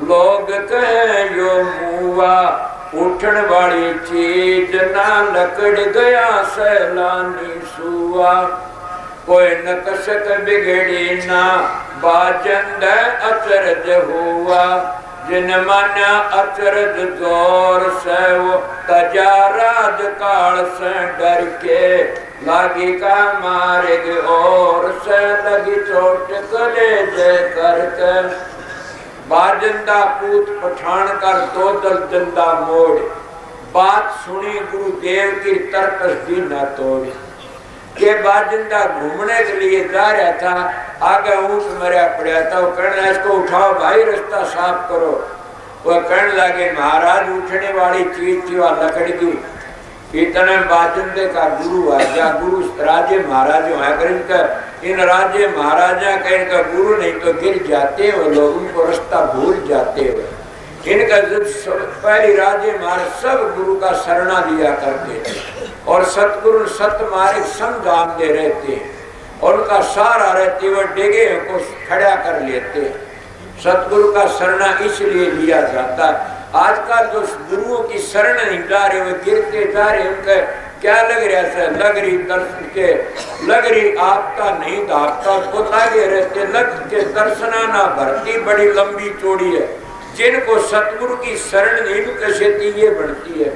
लोग कहे यो मुआ उठन वाली चीज ना लकड़ गया सैलानी सुआ। कोई नकसत बिगड़ी ना बाजंद अचरज हुआ। जिन माना अचरज जोर से वो तजाराज काल से डर के लागी का मार्ग और से लगी चोट कलेजे करके। बाजंदा पूत पठान कर दो दल जंदा मोड़। बात सुनी गुरुदेव की तरकस दी न तोड़। के बाजिंदा घूमने के लिए जा रहा था, आगे ऊँट मरा पड़ा था। वो कहने इसको उठाओ भाई, रास्ता साफ करो। वो कहने लगे महाराज उठने वाली चीज थी वह लकड़ की। इतने बाजिंदे का गुरु आ गया। गुरु राजे महाराजों है कर इनका, इन राजे महाराजा का इनका गुरु नहीं तो गिर जाते वो लोग, उनको रास्ता भूल जाते हुए। इनका पहली राजे महाराज सब गुरु का शरणा लिया करते थे और सतगुरु सत मार्ग समझाम दे रहते हैं और उनका सहारा रहते हुए डेगे को खड़ा कर लेते हैं। सतगुरु का शरणा इसलिए लिया जाता है। आजकल जो गुरुओं की शरण नहीं जा रहे, वो गिरते जा रहे। उनका क्या लग रहा है, लग रही दर्शन के, लग रही आपका नहीं धापता तो लागे रहते। लग के दर्शना ना भरती बड़ी लंबी चौड़ी है। जिनको सतगुरु की शरण नहीं कैसे ये बढ़ती है।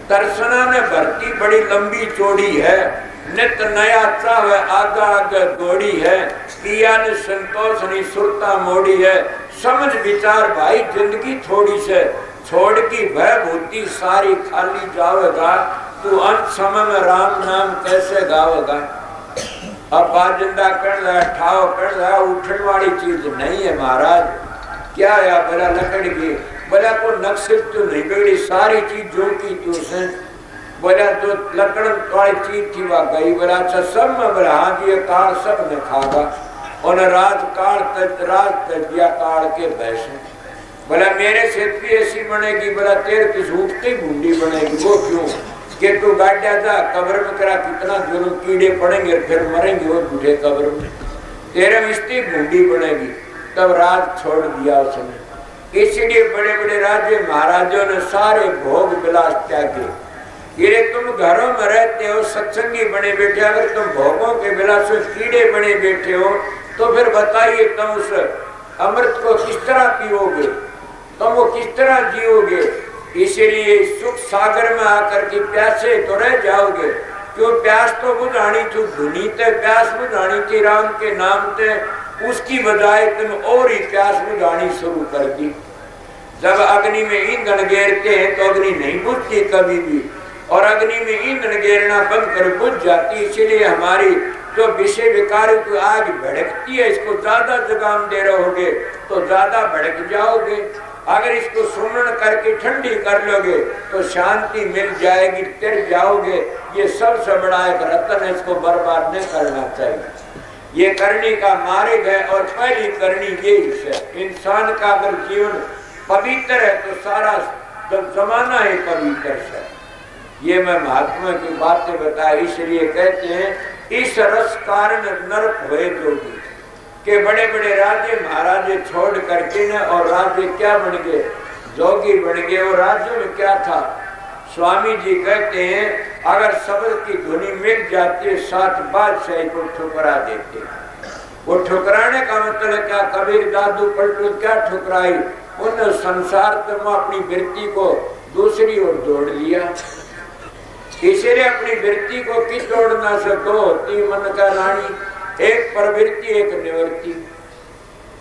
दर्शना ने भरती बड़ी लंबी चौड़ी है। नित नया चाव आगा आगे दौड़ी है। किया ने संतोष नहीं सुरता मोड़ी है। समझ विचार भाई जिंदगी थोड़ी से छोड़ की भय भूति सारी खाली जावेगा। तू अंत समय में राम नाम कैसे गावेगा। अब बाजिंदा कर रहा ठाव कर रहा उठने वाली चीज नहीं है महाराज। क्या या बोला लकड़ की, बोला को नक्शे तो नहीं बिगड़ी सारी चीज जो की तू से। बोला जो लकड़ वाली चीज थी वह गई। बोला अच्छा सब में, बोला हाँ जी ये काल सब ने खागा और राज काल राज तजिया काल के बैसे। बोला मेरे से भी ऐसी बनेगी। बोला तेरे की झूठती बूंदी बनेगी। वो क्यों कि तू गाड़ा जा कब्र में करा कितना जुल्म कीड़े पड़ेंगे फिर मरेंगे वो बूढ़े कब्र में। तेरे मिस्ती बूंदी बनेगी। तब राज छोड़ दिया उसने। इसलिए बड़े बड़े राज्य महाराजों ने सारे भोग विलास त्यागे। ये तुम घरों में रहते हो, सत्संगी बने बैठे, अगर तुम भोगों के विलास कीड़े बने बैठे हो तो फिर बताइए तुम उस अमृत को किस तरह पीओगे, तुम वो किस तरह जियोगे। इसलिए सुख सागर में आकर के प्यासे तो रह जाओगे। क्यों प्यास तो बुझानी थी, धुनी ते प्यास बुझानी थी राम के नाम ते। उसकी बजाय तुम और ही प्यास बुझानी शुरू कर दी। जब अग्नि में ईंधन गेरते हैं तो अग्नि नहीं बुझती कभी भी, और अग्नि में ईंधन गेरना बंद कर बुझ जाती। इसीलिए हमारी जो विषय विकार की आग भड़कती है, इसको ज्यादा जुगाम दे रहोगे तो ज्यादा भड़क जाओगे। अगर इसको सुमरण करके ठंडी कर लोगे तो शांति मिल जाएगी, तिर जाओगे। ये सबसे बड़ा एक रत्न है, इसको बर्बाद नहीं करना चाहिए। ये करनी का मार्ग है और पहली करनी यही है। इंसान का अगर जीवन पवित्र है तो सारा जमाना ही पवित्र है। ये मैं महात्मा की बातें बताया। इसलिए कहते हैं इस रस कारण नरक हुए जोगी के बड़े बड़े राज्य महाराजे छोड़ करके न, और राज्य क्या बन गए, जोगी बन गए। और राज्यों में क्या था, स्वामी जी कहते हैं अगर शब्द की धुनी मिट जाती है साथ बादशाह को ठुकरा देते। वो ठुकराने का मतलब क्या, कबीर दादू पलटू क्या ठुकराई, उन संसार में अपनी वृत्ति को दूसरी ओर जोड़ लिया। इसलिए अपनी वृत्ति को किस जोड़ना से दो होती मन का रानी, एक प्रवृत्ति एक निवृत्ति।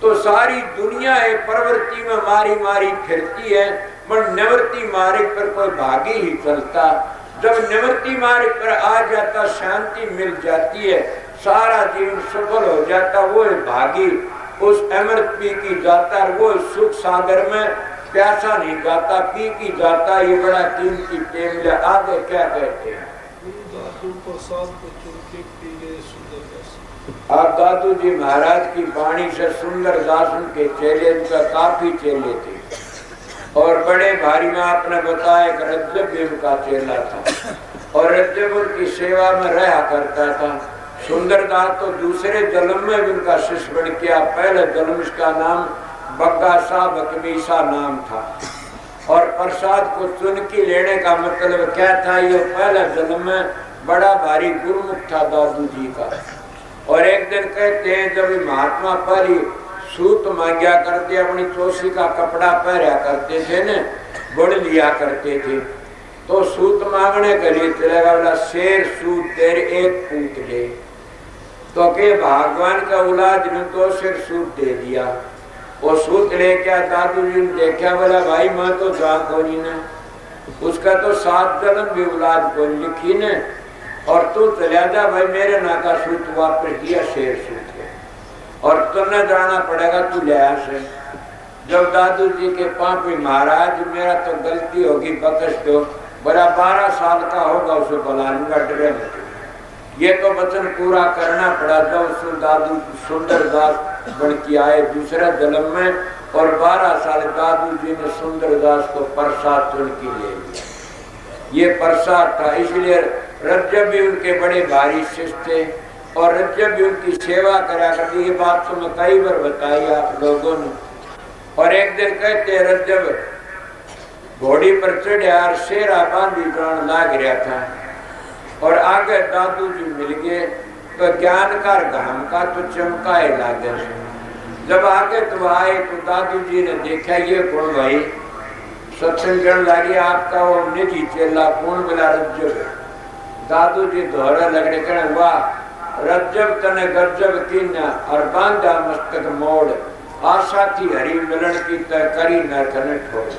तो सारी दुनिया एक प्रवृत्ति में मारी मारी फिरती है, पर निवृत्ति मार्ग पर कोई भागी ही चलता। जब निवृत्ति मार्ग पर आ जाता शांति मिल जाती है, सारा जीवन सफल हो जाता। वो भागी उस अमृत पी की जाता, वो सुख सागर में प्यासा नहीं जाता, पी की जाता। ये बड़ा कीमती टेम। आगे क्या कहते हैं, अब दादू जी महाराज की वाणी से सुंदर दास उनके चेले, उनका काफी चेले थे और बड़े भारी में आपने बताया कि रज्जब का चेला था और रज्जब की सेवा में रहा करता था। सुंदरदास तो दूसरे जन्म में भी उनका शिष्य बन गया। पहले जन्म इसका नाम बग्गा साहब कमीसा नाम था। और प्रसाद को चुनकी लेने का मतलब क्या था, ये पहला जन्म में बड़ा भारी गुरुमुख था दादू जी का। और एक दिन कहते हैं जब महात्मा पहली सूत मांगा करते, अपनी चोसी का कपड़ा पहरा करते थे न, बुड़ लिया करते थे, तो सूत मांगने के लिए चलेगा, बोला शेर सूत तेरे एक पूत ले, तो के भगवान का औलाद ने तो शेर सूत दे दिया। वो सूत ले क्या दादू जी ने देखा, बोला भाई मैं तो जा कोनी ने, उसका तो 7 जन्म भी औलाद को लिखी ने, और तू चला जा भाई, मेरे ना का सूत वापस दिया शेर सूत के, और तुम्हें जाना पड़ेगा तू ले से। जब दादू जी के पाप में महाराज मेरा तो गलती होगी बख्श दो, बड़ा 12 साल का होगा उसे बुलाऊंगा डरे में, ये तो वचन पूरा करना पड़ा। जब दादू सुंदर दास बन के आए दूसरे जन्म में, और 12 साल दादू जी ने सुंदर दास को प्रसाद चुन के ले लिया, ये प्रसाद था। इसलिए रज्जब भी उनके बड़े भारी शिष्य थे, और रज्जब भी उनकी सेवा करा करती, ये बात तो मैं कई बार बताई आप लोगों ने। और एक दिन कहते रज्जब घोड़ी पर चढ़ा और शेरा बांधी प्राण लाग रहा था, और आगे दादू जी मिल गए, तो ज्ञान का घाम का तो चमकाए लागे। जब आगे तो आए तो दादू जी ने देखा ये कौन भाई, सत्संग लगे आपका वो निजी चेला कौन, बोला रज्जब। दादू जी दोहरा लगने कहने, वाह रज्जब तने गज्जब कीना, और बांधा मस्तक मोड़, आशा थी हरी मिलन की तय करी न तने ठोड़।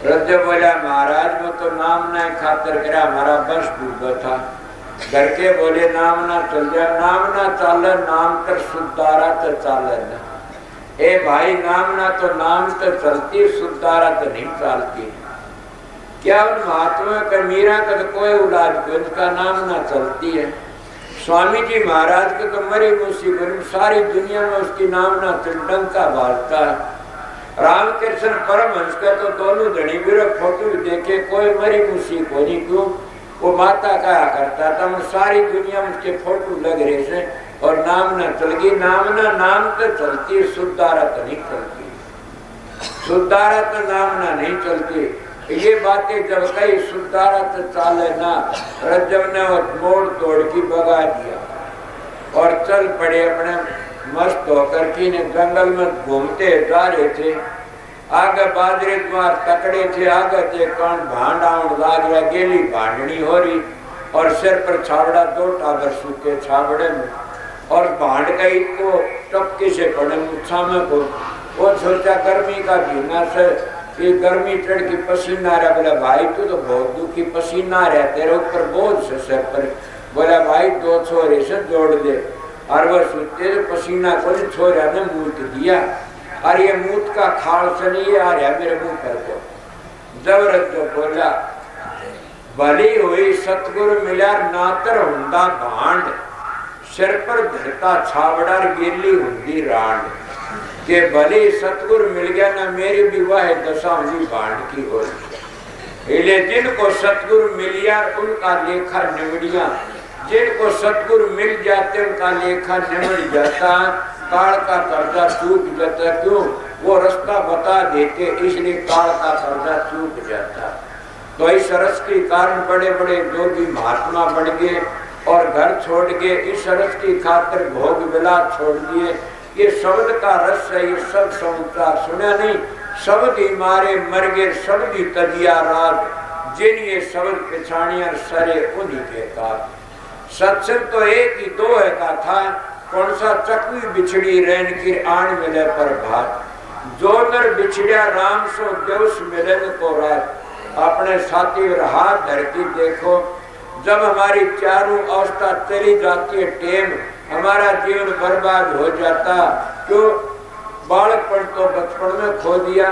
रज्जब बोला महाराज मैं तो नाम न खातर करा, हमारा वंश डूबा था। घर के बोले नाम ना चल जा, नाम ना चल, नाम कर सुधारा तो चल ना। ए भाई नाम ना तो नाम तो चलती, सुधारा तो नहीं चलती। क्या उन महात्मा का मीरा का तो कोई औलाद को उनका नाम ना चलती है। स्वामी जी महाराज के तो मरी मुसीबत, सारी दुनिया में उसकी नाम ना डंका बाजता है। रामकृष्ण परमहंस का तो दोनों धनी वीर फोटो देखे, कोई मरी मुसीबत को नहीं, क्यों वो माता कहा करता था, सारी दुनिया में उसके फोटो लग रहे थे, और नाम ना चल गई। नाम ना नाम तो चलती है, सुधारा तो नहीं चलती, सुधारा तो नाम ना नहीं चलती। ये बातें जब कही सुधारा तो चाले ना, रज्जब ने वो मोड़ तोड़ की भगा दिया और चल पड़े अपने मस्त होकर की ने जंगल में घूमते जा रहे थे। आगे बाजरे द्वार तकड़े थे, आगे थे कौन भांड आउंड लाग रहा, गेली भांडनी हो रही, और सिर पर छाबड़ा 2 टाबर सूखे छाबड़े में, और भांड गई को टपके से पड़े मुच्छा में को। वो सोचा गर्मी का घीना से ये गर्मी चढ़ की पसीना रहा। बोला भाई तू तो बहुत दुखी, पसीना रहा तेरे ऊपर बोझ से सर पर। बोला भाई 2 छोरे से जोड़ दे, और वो सोचते पसीना को छोरा ने मूत दिया, और ये मूत का खाल से नहीं आ रहा मेरे मुंह पर को। जबरदस्त जो बोला भली हुई सतगुरु मिला नातर हुंदा भांड, सिर पर धरता छावड़ा गिरली हुंदी रांड। के भले सतगुरु मिल गया ना, मेरी भी वह दशा हुई भांड की हो। इले जिनको सतगुरु मिलिया उनका लेखा निमड़िया, जिनको सतगुरु मिल जाते उनका लेखा निमड़ जाता, काल का कर्जा चूक जाता। क्यों? वो रास्ता बता देते, इसलिए काल का कर्जा चूक जाता। तो इस रस के कारण बड़े बड़े योगी महात्मा बन गए, और घर छोड़ के इस रस की खातिर भोग विलास छोड़ दिए। ये शब्द का रस है, ये सब समाचार सुना नहीं, शब्द ही मारे मर गए, शब्द ही तजिया राज, जिन ये शब्द पिछाड़ियां सरे उन्हीं के का। सत्संग तो एक ही 2 है का था, कौन सा चकवी बिछड़ी रैन की आण मिले पर भात, जो नर बिछड़िया राम सो देवस मिलन को रात। अपने साथी और हाथ धर के देखो, जब हमारी चारों अवस्था चली जाती है टेम, हमारा जीवन बर्बाद हो जाता। क्यों? बालकपन तो बचपन में खो दिया,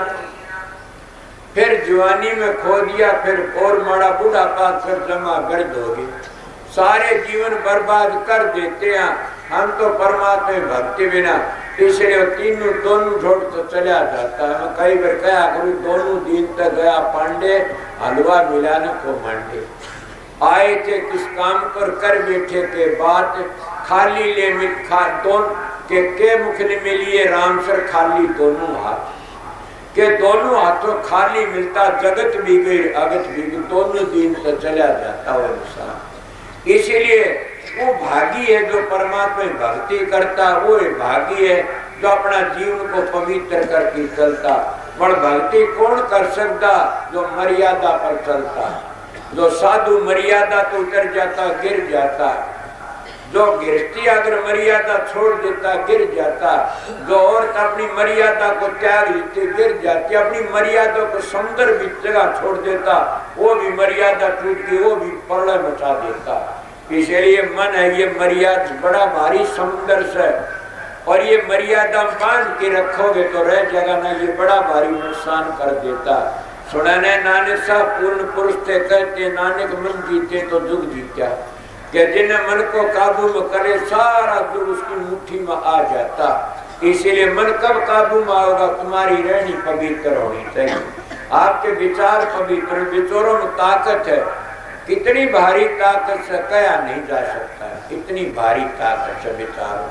फिर जवानी में खो दिया, फिर और माड़ा बुढ़ापा फिर जमा गर्द होगी, सारे जीवन बर्बाद कर देते हैं हम तो परमात्मा भक्ति बिना। इसलिए तीनों दोनों छोड़ तो चला जाता है। मैं कई बार कहा करूँ, दोनों दिन तक गया पांडे हलवा मिलाने को मांडे। आए थे किस काम पर कर बैठे के बात, खाली ले मिठा दोन के मुख ने मिलिए राम सर खाली दोनों हाथ, के दोनों हाथों खाली मिलता जगत भी गई अगत भी गई, दोनों दिन तो चला जाता वो इंसान। इसीलिए वो भागी है जो परमात्मा की भक्ति करता, वो भागी है जो अपना जीवन को पवित्र करके चलता। पर भक्ति कौन कर सकता? जो मर्यादा पर चलता, जो साधु मर्यादा तो उतर जाता गिर जाता, जो गृहस्थी अगर मर्यादा छोड़ देता गिर जाता, जो औरत अपनी मर्यादा को त्याग देती गिर जाती, अपनी मर्यादा को समुद्र भी जगह छोड़ देता, वो भी मर्यादा टूट गई, वो भी प्रलय मचा देता। इसलिए मन है ये मर्यादा बड़ा भारी समुद्र से, और ये मर्यादा बांध के रखोगे तो रह जाएगा ना, ये बड़ा भारी नुकसान कर देता। सुनाने नानक साहब पूर्ण पुरुष थे, कहते नानक मन जीते तो दुख जीता, कि जिन मन को काबू में करे सारा दुख उसकी मुट्ठी में आ जाता। इसीलिए मन कब काबू में आओगा? तुम्हारी रहनी पवित्र होनी चाहिए, आपके विचार पवित्र, विचारों में ताकत है, कितनी भारी ताकत से कहा नहीं जा सकता, इतनी भारी ताकत से विचारों,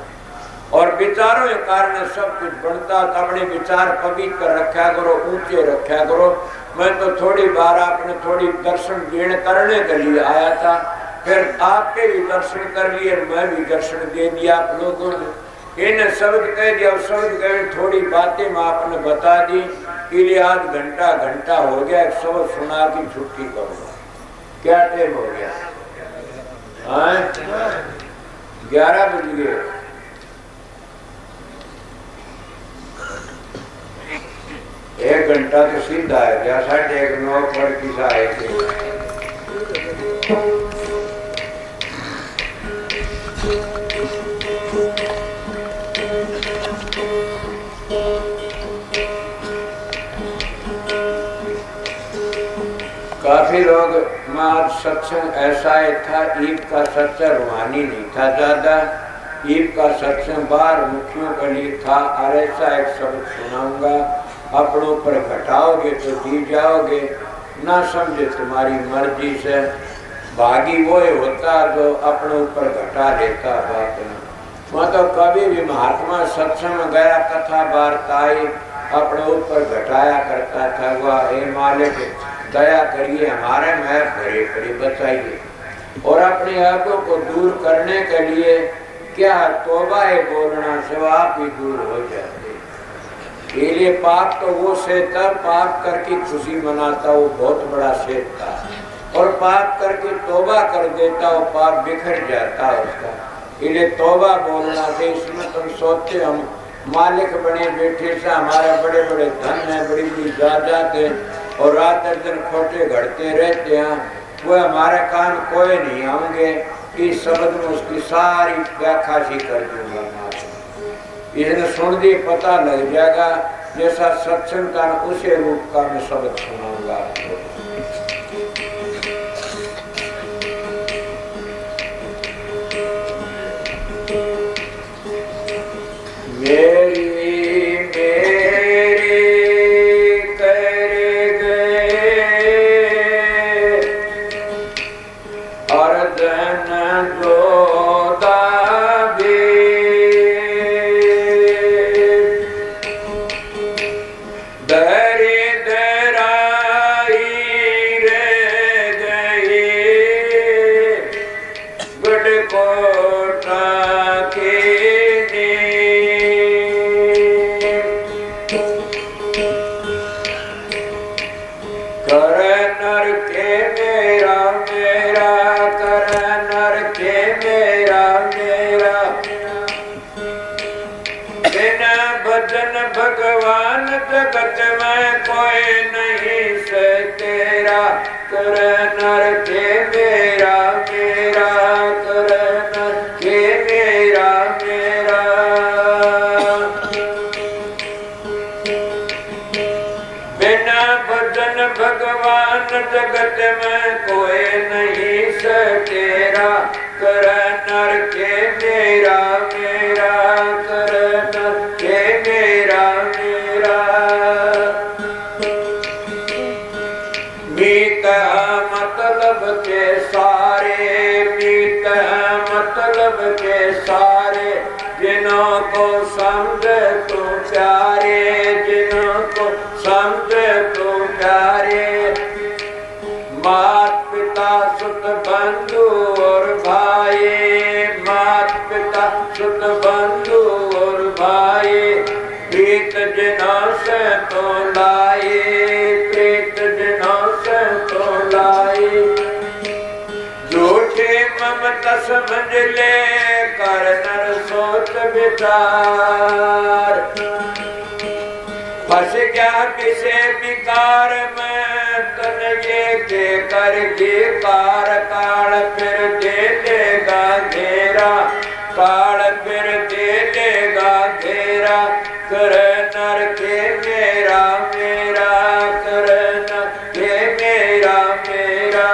और विचारों के कारण सब कुछ बनता। तो अपने विचार पवित्र रखा करो, ऊंचे रखा करो। मैं तो थोड़ी बार आपने थोड़ी दर्शन देने करने के लिए आया था, फिर आपके भी दर्शन कर लिए, मैं भी दर्शन दे दिया आप लोगों ने। इन्हें शब्द कह दिया, शब्द कह थोड़ी बातें मैं आपने बता दी, इसलिए आज घंटा हो गया, एक शब्द सुना की छुट्टी करूंगा। क्या टाइम हो गया? 11 बज गए। एक घंटा तो सीधा है क्या? 8:30 पढ़ किसा आए थे। काफी लोग आज सत्संग ऐसा ही था, ईद का सत्संग रूहानी नहीं था ज्यादा, ईद का सत्संग बाहर मुखियों के लिए था। और ऐसा एक शब्द सुनाऊंगा, अपनों पर घटाओगे तो जी जाओगे, ना समझे तुम्हारी मर्जी से। भागी वो होता जो अपने ऊपर घटा लेता बात में। मतलब कभी भी महात्मा सत्संग में गया, कथा वार्ता आई, अपने ऊपर घटाया करता था, वह हे मालिक दया करिए हमारे मैं भरे भरे बचाइए। और अपने आंखों को दूर करने के लिए क्या तौबा है बोलना से आप ही दूर हो जाते। ये पाप तो वो सेता, पाप करके खुशी मनाता वो बहुत बड़ा सेठ था, और पाप करके तौबा कर देता वो पाप बिखर जाता उसका। इन्हें तौबा बोलना से इसमें तुम सोचते हम मालिक बने बैठे से, हमारे बड़े बड़े धन है, बड़ी बड़ी जायदाद है, और रात दिन खोटे घड़ते रहते हैं, वो हमारे काम कोई नहीं आएंगे। इस शब्द में उसकी सारी व्याख्या सी कर दूंगा। इसने सुन दी पता लग जाएगा, जैसा सत्संग का उसे रूप का मैं शब्द सुनाऊंगा आपको। मेरी भगवान जगत में कोई नहीं से तेरा, कर नर के मेरा मेरा, कर नर के मेरा मेरा। बिना भजन भगवान जगत में कोई नहीं से तेरा, कर नर के मेरा मेरा, कर नर के मेरा मेरा। मीत मतलब के सारे, मीत मतलब के सारे, जिन्हों को समझे तो प्यारे। मात पिता सुत बंधु और भाई, मात पिता सुत बंधु और भाई, प्रीत जिनों से तो लाई, प्रीत जिनों से तो लाई। झूठी ममता समझ ले कर नर सोच विचार। फंस गया किसे विकार में तन ये के करके कार, काल फिर दे देगा घेरा, काल फिर दे देगा घेरा। कर नर के मेरा मेरा, कर नर के मेरा मेरा।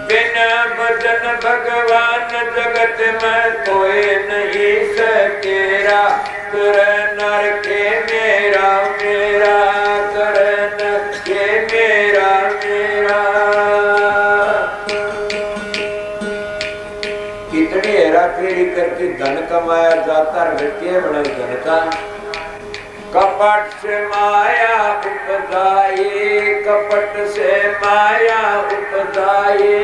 बिना भजन भगवान जगत में कोई नहीं सकेरा। कर नर के मेरा मेरा, कर नर के मेरा मेरा। कितनी हेराफेरी करके धन कमाया जाता है बड़ा धन का। कपट से माया उपजाए, कपट से माया उपजाए।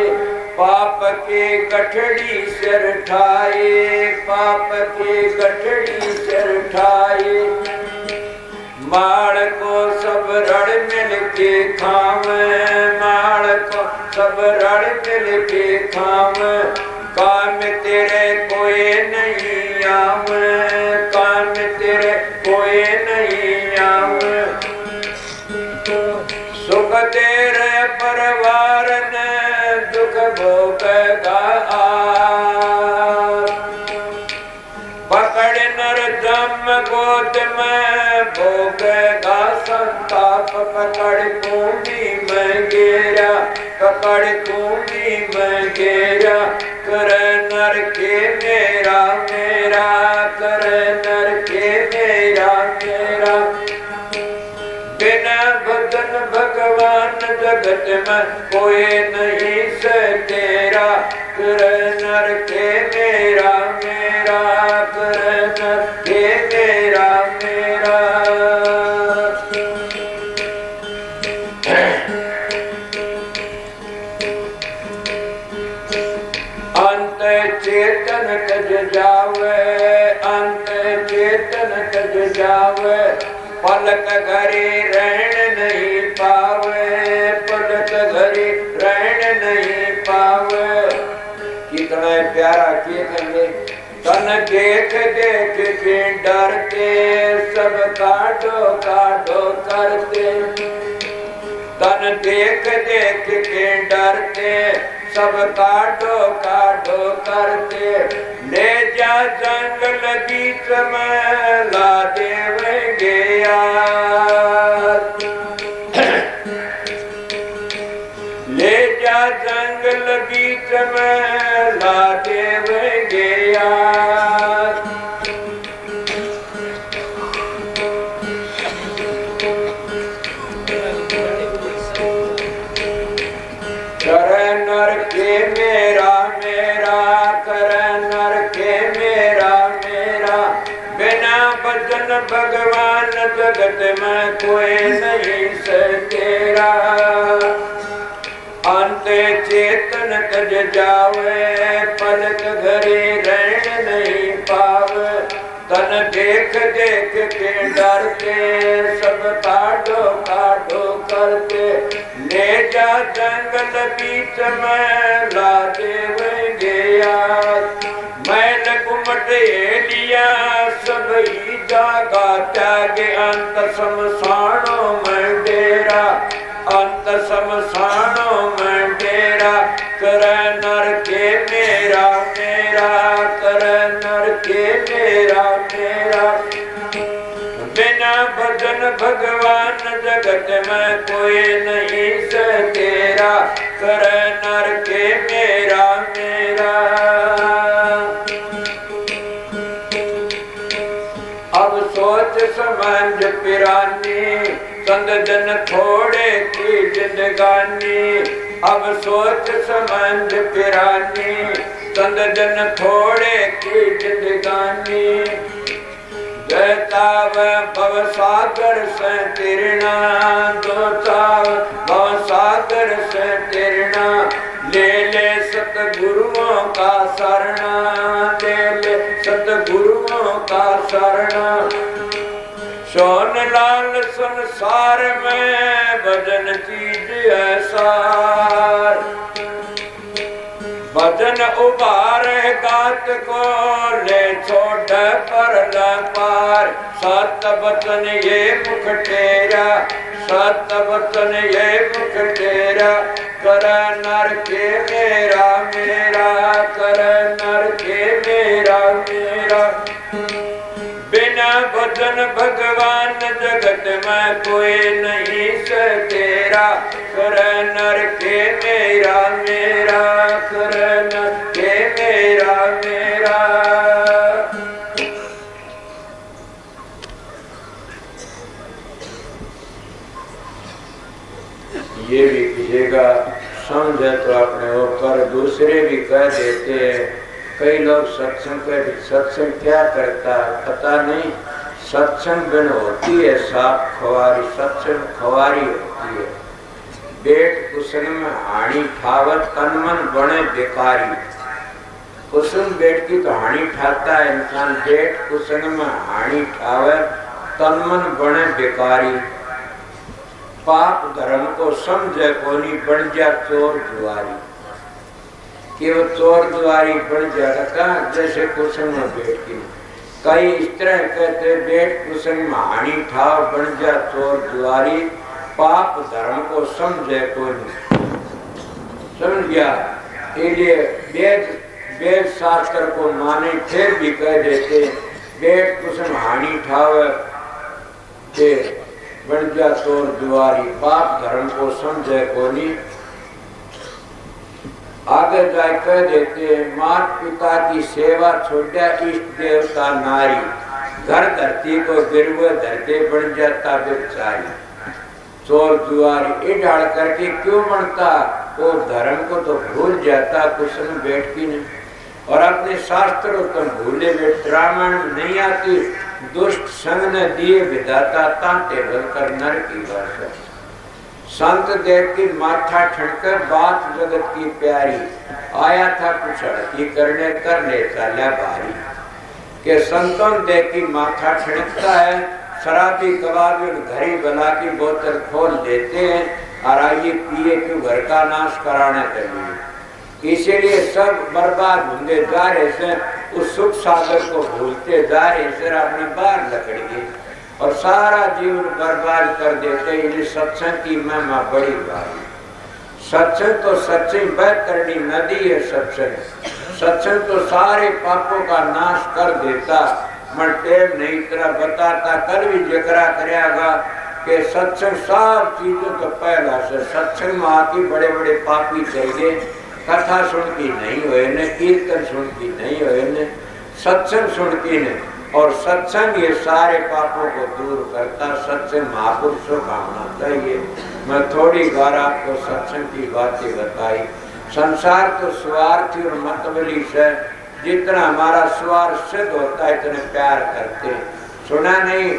पाप के गठड़ी सिर ठाए, पाप के गठड़ी सिर ठाए। माड़ को सब रण मिल के खावे, माड़ को सब रण मिल के खावे। काम तेरे कोई नहीं आवे, काम तेरे कोई नहीं आवे। सुख तेरे परिवार ने दुख भोगेगा आप। पकड़ नर जम गोद में भोगेगा संताप। पकड़ कुंडी में घेरा, पकड़ कुंडी में घेरा। कर नर के मेरा मेरा, कर नर के मेरा मेरा। बिना भजन भगवान जगत में कोई नहीं से तेरा। कर नर के मेरा मेरा, कर नर के मेरा मेरा। अंत चेतन तज जावे, अंत चेतन तज जावे। पलक घरे रहन नहीं पावे, पलक घरे रहन नहीं पावे। कितना प्यारा कहेंगे। तन देख देख के डरते सब काटो काटो करते। तन देख देख के डरते सब काटो काटो करते। ले जा जंगल बीच में ला देवेंगे यार। ले जा जंगल बीच में ला देवेंगे यार। कर नर के मेरा मेरा, कर नर के मेरा मेरा। बिना भजन भगवान जगत में कोई नहीं से तेरा। अंत चेतन तज जावे, पलक घरे रहन नहीं पावे। तन देख देख के डरते सब काटो काटो करते। ले जा जंगल बीच में ला देवेंगे यार। मैल गुमट लिया सब ही जागा त्यागे। अंत शमशानों में डेरा, अंत शमशानों में डेरा। कर नर के मेरा मेरा, कर नर के मेरा मेरा। बिना भजन भगवान जगत में कोई नहीं से तेरा। कर नर के मेरा मेरा। अब सोच समझ पिरानी, संग जन थोड़े की जिंदगानी। अब सोच समझ पिरानी, संग जन थोड़े की जिंदगानी। कहताव भव सागर से तिरना, दोताव भव सागर से तिरना, ले ले सतगुरुओं का शरणा, ले ले सतगुरुओं का शरणा। सोन लाल संसार में भजन चीज ऐसा, भजन उबारे गात को ले छोड़ पर पार। सत वचन ये मुख तेरा, सत वचन ये मुख तेरा, कर नर के मेरा मेरा, कर नर के मेरा मेरा। बिना भजन भगवान जगत में कोई नहीं से तेरा, कर नर के मेरा मेरा, कर नर के मेरा मेरा। ये भी कीजिएगा, समझे तो अपने ऊपर, दूसरे भी कह देते हैं। कई लोग सत्संग क्या करता पता नहीं, सत्संग बिन होती है साफ खवारी, सत्संग खवारी होती है। बेट कुसुम में हानि ठावत तन मन बने बेकारी। कुसुम बेट की तो हानि ठाता है इंसान, बेट कुसुम में हानि ठावत तन मन बने बेकारी। पाप धर्म को समझे कोनी बन जा चोर जुआरी, कि वो चोर जुआरी बन जाता जैसे कुसुम में बेट की। कई इस तरह कहते बेट कुसुम में हानि ठाव बन जा चोर जुआरी। पाप धर्म को समझे कोनी, समझ गया। इसलिए वेद शास्त्र को माने फिर भी कह देते बेट कुसुम हानि ठाव बन जा चोर जुआरी। पाप धर्म को समझे कोनी। आगे जाए कह देते माता पिता की सेवा छोड़ा इष्ट देवता नारी। घर धरती को गिरवे धरते बन जाता बेचारी। चोर जुआरी ये डाल करके क्यों बनता, वो धर्म को तो भूल जाता कुसुम बेट की नहीं। और अपने शास्त्रों को भूले बैठ, रामायण नहीं आती। दुष्ट संग ने दिए विधाता तांते भरकर नर की वर्षा। संत देव की माथा ठनकर बात जगत की प्यारी। आया था कुछ अड़ती करने करने चला भारी। के संतों देव की माथा ठनकता है, शराबी कबाबी घरी बना की बोतल खोल देते हैं और आइए पिए क्यों घर का नाश कराने के लिए। इसीलिए सब बर्बाद होंगे जा रहे से, उस सुख सागर को भूलते जा रहे से अपनी बार लकड़िए और सारा जीवन बर्बाद कर देते। इसलिए सत्संग की महिमा बड़ी भारी। सत्संग तो सच्ची बहतरनी नदी है। सत्संग तो सारे पापों का नाश कर देता। मन टेम नहीं तरह बताता कल भी जिक्रा करेगा कि सत्संग सब चीजों तो पहला से। सत्संग में आके बड़े बड़े पापी चाहिए, कथा सुनती नहीं हुए ने, कीर्तन सुनती नहीं हुए ने, सत्संग सुनती ने। और सत्संग ये सारे पापों को दूर करता। सत्संग महापुरुषों का होना चाहिए। मैं थोड़ी बार आपको सत्संग की बातें बताई। संसार तो स्वार्थी और मतबली से, जितना हमारा स्वार्थ सिद्ध होता है इतने प्यार करते। सुना नहीं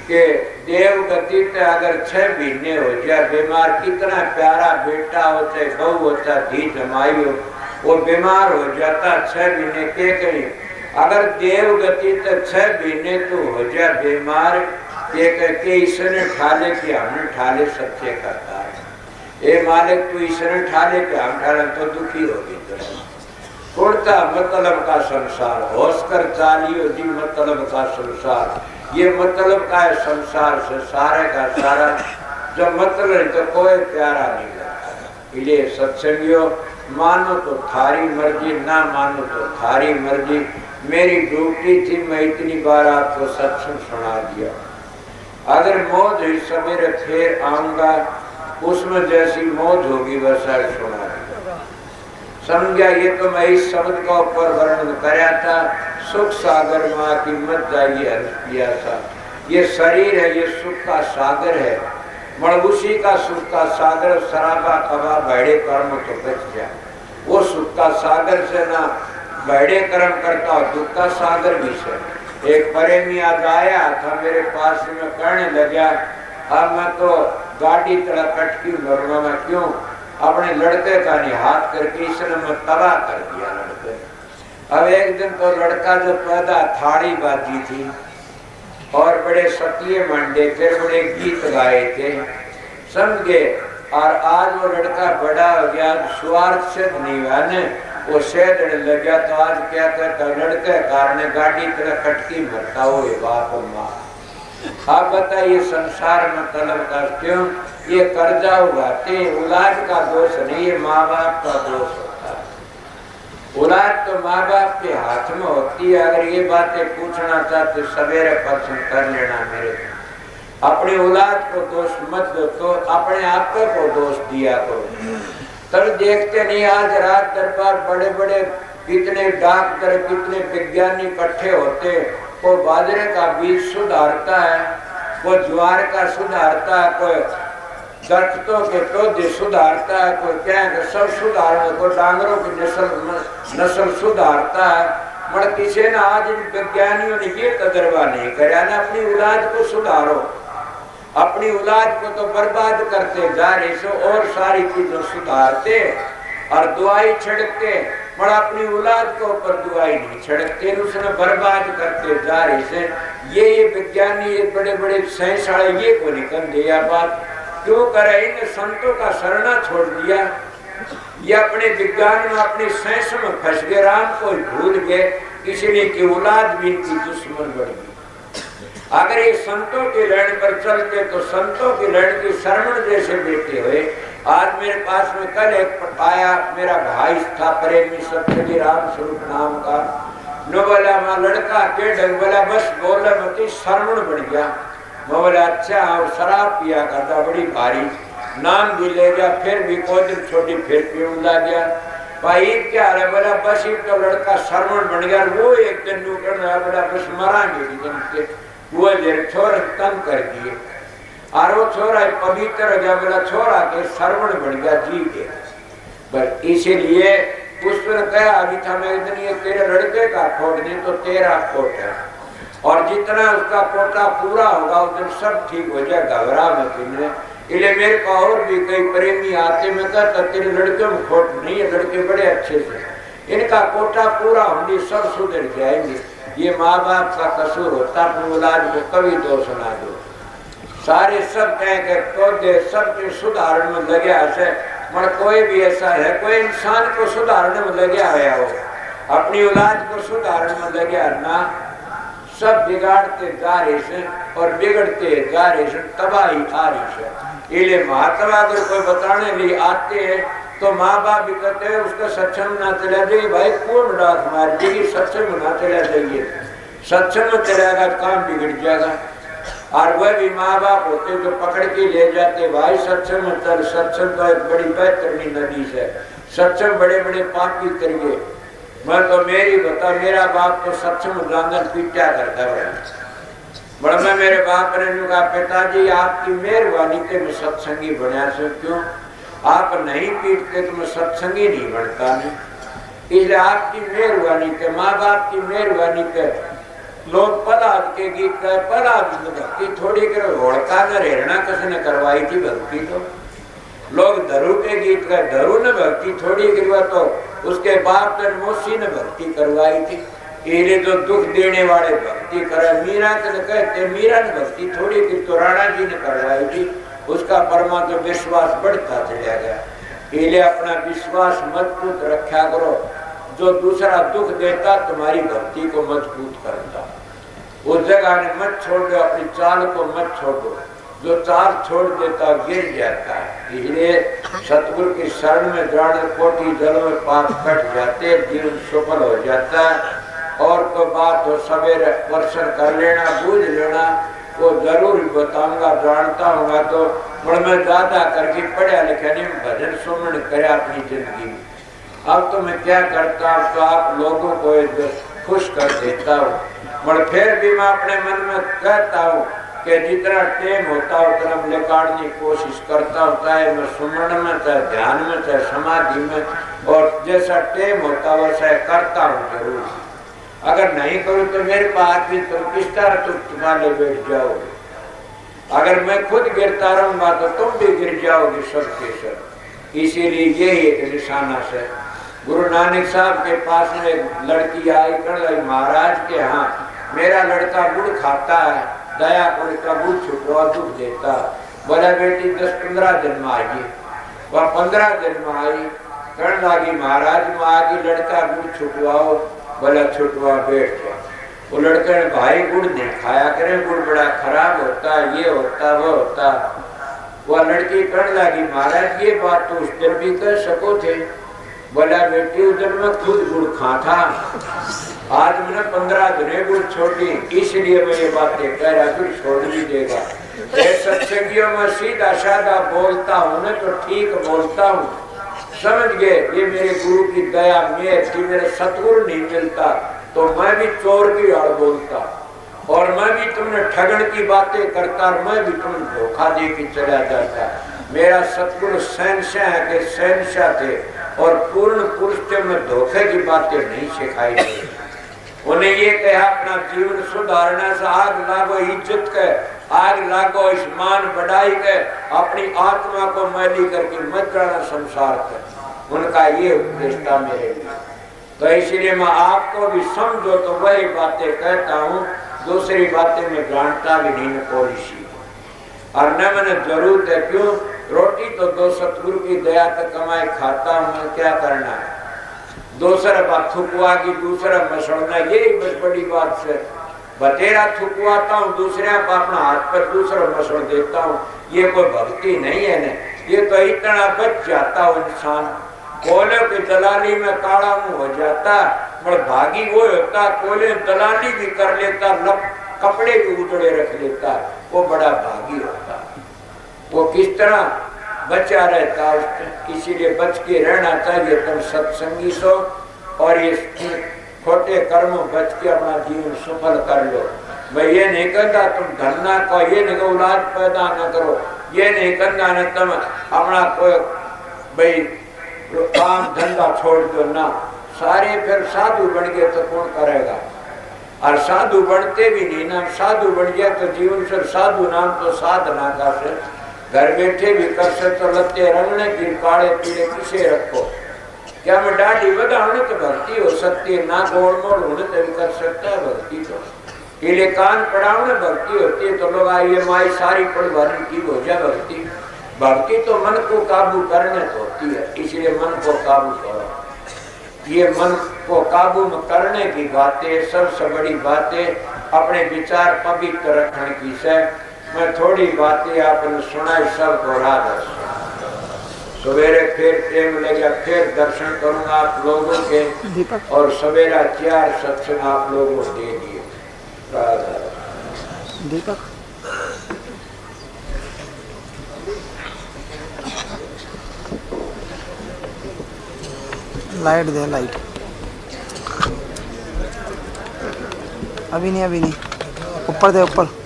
कि देव गति पे अगर 6 महीने हो जाए बीमार, कितना प्यारा बेटा होता है, बहू होता, धी जमाई हो, वो बीमार हो जाता 6 महीने के कहीं। अगर देव गति तो 6 महीने तो हो जाए बीमार के करके इसने ठाले कि हमने ठाले सच्चे करता है। ये मालिक तू इसने ठाले कि हम ठाले तो दुखी होगी। उड़ता मतलब का संसार, होश कर चालियो जी मतलब का संसार। ये मतलब का है संसार से सारे का सारा। जब मतलब तो कोई प्यारा नहीं लगता। इसलिए सत्संगियों मानो तो थारी मर्जी, ना मानो तो थारी मर्जी। मेरी ड्यूटी थी, मैं इतनी बार आपको सत्संग सुना दिया। अगर मौज हुई सवेरे फिर आऊंगा, उसमें जैसी मौज होगी वैसा सुना दिया। समझा। ये तो मैं इस शब्द का ऊपर वर्णन कराया था। सुख सागर माँ की मत जाइए हर्ष पियासा। ये शरीर है, ये सुख का सागर है। मणभूषी का सुख का सागर शराबा कबा भैड़े कर्म तो बच जाए। वो सुख का सागर से ना भैड़े कर्म करता और दुख का सागर भी से। एक प्रेमी आज आया था मेरे पास में, कहने लगा अब मैं तो गाड़ी तड़ा कटकी मरना में, क्यों? अपने लड़के का नहीं हाथ करके इसने मैं तबाह कर दिया लड़के। अब एक दिन तो लड़का जो पैदा थाड़ी बाजी थी और बड़े सतिये मंडे थे, बड़े गीत गाए थे, समझे। और आज वो लड़का बड़ा हो गया, स्वार्थ से नहीं हुआ ने, वो सेधने लग गया। तो आज क्या कहता, लड़के कारण गाड़ी तरह कटकी मरता हो बाप माँ। आप बताइए संसार में तलब का क्यों? ये कर्जा उगाते, औलाद का दोष नहीं, ये माँ बाप का दोष होता है। औलाद तो माँ बाप के हाथ में होती है। अगर ये बातें पूछना चाहते सवेरे प्रश्न कर लेना मेरे। अपनी औलाद को दोष मत दो, तो अपने आप को दोष दिया करो। तब देखते नहीं आज रात दरबार बड़े बड़े कितने डॉक्टर कितने विज्ञानी इकट्ठे होते, कोई बाजरे का बीज सुधारता है, कोई ज्वार का सुधारता है, कोई दरख्तों के पौधे सुधारता है, कोई क्या है सब सुधार, कोई डांगरों की नस्ल सुधारता है। मगर किसी ने आज इन विज्ञानियों ने ये तजर्बा नहीं कराया ना, अपनी औलाद को सुधारो। अपनी औलाद को तो बर्बाद करते जा रहे सो, और सारी चीजों सुधारते और दुआई छिड़कते, मगर अपनी औलाद के ऊपर दुआई नहीं छिड़कते, उसने बर्बाद करते जा रहे से। ये विज्ञानी ये बड़े बड़े साइंस वाले ये को निकल दिया बात क्यों करे? इन संतों का शरणा छोड़ दिया, ये अपने विज्ञान में अपनी साइंस में फंस गए, राम को भूल गए, इसलिए की औलाद भी इनकी दुश्मन बढ़ गई। अगर ये संतों की लड़ पर चलते तो संतों की लड़ की शरण जैसे बेटे हुए। आज मेरे पास में कल एक आया, मेरा भाई था प्रेमी सत्यजी राम स्वरूप नाम का, नो बोला माँ लड़का के ढंग बोला बस बोला मत शरवण बढ़ गया। मैं बोला अच्छा, शराब पिया करता बड़ी भारी, नाम भी ले गया, फिर भी कोई दिन छोटी फिर पीने लग गया। भाई क्या है? बोला बस एक तो लड़का शरवण बन गया, वो एक दिन नूकर बोला बस मरांगे, वो छोर तंग कर दिए और वो छोरा पवित्र हो गया। बोला छोरा के श्रवण बन गया जी के, बस इसीलिए उसने कहा अभी था मैं इतनी ये तेरे लड़के का खोट नहीं तो तेरा खोट है, और जितना उसका कोटा पूरा होगा उस दिन सब ठीक हो जाए, घबरा मत। इसलिए मेरे को और भी कई प्रेमी आते, मैं कहता तेरे लड़के में खोट नहीं है, लड़के बड़े अच्छे से, इनका कोटा पूरा होंगे सब सुधर जाएंगे। ये माँ बाप का कसूर होता, अपनी औलाद को कभी दोष ना दो। सारे सब कह पौधे सबके सुधारण में लगे ऐसे, मगर कोई भी ऐसा है कोई इंसान को सुधारने में लगे आया हो, अपनी औलाद को सुधारने में लगे ना, सब बिगाड़ते जा रहे से और बिगड़ते जा रहे से, तबाही आ रही है। इसलिए महात्मा अगर कोई बताने लिए आते हैं तो माँ बाप भी कहते हैं उसका सत्संग ना चला जाइए, भाई कौन डांट मार देगी, सत्संग ना चला जाइए, सत्संग में चलेगा काम बिगड़ जाएगा। और वह भी माँ बाप होते जो पकड़ के ले जाते, भाई सत्संग में चल, सत्संग तो एक बड़ी बेहतरीन नदी है, सत्संग बड़े बड़े पापी करिए। मैं तो मेरी बता, मेरा बाप तो सत्संग जांगन पीटा करता है, बड़ा मैं मेरे बाप ने कहा पिताजी आपकी मेहरबानी के मैं सत्संगी बना से, क्यों आप नहीं पीटते तो मैं सत्संगी नहीं बनता नहीं, इसलिए आपकी मेहरबानी के, माँ बाप की मेहरबानी के। लोग पलाद के गीत का पलाद भक्ति थोड़ी करो, होड़का न रेहना किसने करवाई थी भक्ति, तो लोग धरू के गीत का धरू ने भक्ति थोड़ी करवा, तो उसके बाप ने मोसी ने भक्ति करवाई थी। ये जो दुख देने वाले भक्ति करे, मीरा के कहते मीरा ने भक्ति थोड़ी की तो राणा जी ने करवाई थी, उसका परमात्मा विश्वास बढ़ता चला गया। इसलिए अपना विश्वास मजबूत रखा करो, जो दूसरा दुख देता तुम्हारी भक्ति को मजबूत करता, उस जगह ने मत छोड़ दो, अपनी चाल को मत छोड़ दो, जो चाल छोड़ देता गिर जाता है। इसलिए सतगुरु की शरण में जाने कोटि जल में पाप कट जाते, जीवन सफल हो जाता है। और तो बात हो सवेरे वर्षन कर लेना, बूझ लेना, वो जरूर बताऊंगा, जानता होगा तो मैं ज्यादा करके पढ़ा लिखा नहीं, भजन सुमन करे अपनी जिंदगी में। अब तो मैं क्या करता हूँ, तो आप लोगों को खुश कर देता हूँ, मगर फिर भी मैं अपने मन में कहता हूँ कि जितना टाइम होता है उतना मैं निकालने की कोशिश करता हूँ, चाहे मैं सुमन में, चाहे ध्यान में, चाहे समाधि में, और जैसा टाइम होता है वैसा करता हूँ जरूर। अगर नहीं करूं तो मेरे पास भी तुम किस तरह तुम तुम्हारे बैठ जाओगे। अगर मैं खुद गिरता रहूंगा तो तुम भी गिर जाओगे सबके सब। इसीलिए ये एक निशाना से गुरु नानक साहब के पास में एक लड़की आई, कर महाराज के यहाँ मेरा लड़का गुड़ खाता है, दया कर का गुड़ छुटवा दुख देता। बोला बेटी 10-15 दिन में आइए। वह 15 दिन में आई, कहने लगी महाराज माँ की लड़का गुड़ छुटवाओ। बोला छुटवा बैठ गया। वो लड़के ने भाई गुड़ नहीं खाया करे, गुड़ बड़ा खराब होता, ये होता वो होता। वह लड़की कहने लगी महाराज ये बात तो उस दिन भी कह सको थे। बोला बेटी उस दिन मैं खुद गुड़ खा था, आज मैंने 15 दिन गुड़ छोड़ी, इसलिए मैं ये बातें कह रहा फिर छोड़ भी देगा। सत्संगियों में सीधा साधा बोलता हूँ ना तो ठीक बोलता हूँ, समझ गए। ये मेरे गुरु की दया मेहर थी, मेरे सतगुरु नहीं मिलता तो मैं भी चोर की आड़ बोलता, और मैं भी तुमने ठगन की बातें करता, और मैं भी तुम्हें धोखा दे के चला जाता। मेरा सतगुरु शहनशाह के शहनशाह थे, और पूर्ण पुरुष के में धोखे की बातें नहीं सिखाई गई। उन्हें ये कहा अपना जीवन सुधारने से आग लागो इज्जत के, आग लागो इस मान बढ़ाई के, अपनी आत्मा को मैली करके मत जाना संसार के। उनका ये उपदेश था मेरे लिए। तो इसलिए मैं आपको भी समझो तो वही बातें कहता हूँ, दूसरी बातें मैं जानता भी नहीं पॉलिसी, और न मैंने जरूरत है। क्यों? रोटी तो दो सतगुरु की दया तक कमाई खाता हूँ, मैं क्या करना है। दूसरा बात थुकवा की, दूसरा मसड़ना, यही बस बड़ी बात से बतेरा थुकवाता हूँ, दूसरे को अपना हाथ पर दूसरा मसड़ देता हूँ, ये कोई भक्ति नहीं है न। ये तो इतना बच जाता हो इंसान, कोले की दलाली में काला मुंह हो जाता, पर भागी वो होता कोले दलाली भी कर लेता, कपड़े भी उजड़े रख लेता, वो बड़ा भागी होता। वो किस तरह बचा रहता, इसीलिए बच के रहना चाहिए। तुम सत्संगी सो और ये खोटे कर्मों बच के अपना जीवन सफल कर लो। मैं ये नहीं कहता तुम धरना को, ये नहीं औलाद पैदा न करो, ये नहीं कहता न तुम अपना कोई भाई काम धंधा छोड़ दो ना। सारे फिर साधु बन गए तो कौन करेगा, और साधु बनते भी नहीं ना। साधु बन गया तो जीवन से साधु नाम तो साधना का से घर बैठे भी कर सकते, तो लत्ते रंगने की काले पीले किसे रखो। क्या मैं दाढ़ी बढ़ाने तो भक्ति हो सकती है ना, गोड़ मोड़ होने तो भी कर सकता है भक्ति। तो पीले कान पढ़ाने भक्ति होती है, तो लोग आइए माई सारी पढ़वाने की हो जाए भक्ति। भक्ति तो मन को काबू करने तो होती है, इसलिए मन को काबू करो। ये मन को काबू में करने की बातें, सबसे बड़ी बातें अपने विचार पवित्र रखने की से। मैं थोड़ी बातें आपने सुनाई, सबको राधा। सवेरे फिर प्रेम लगे, फिर दर्शन करूंगा आप लोगों के, और सवेरा 4 सत्संग आप लोगों को दे दिए। राधा दीपक लाइट दे, लाइट अभी नहीं, ऊपर दे, ऊपर।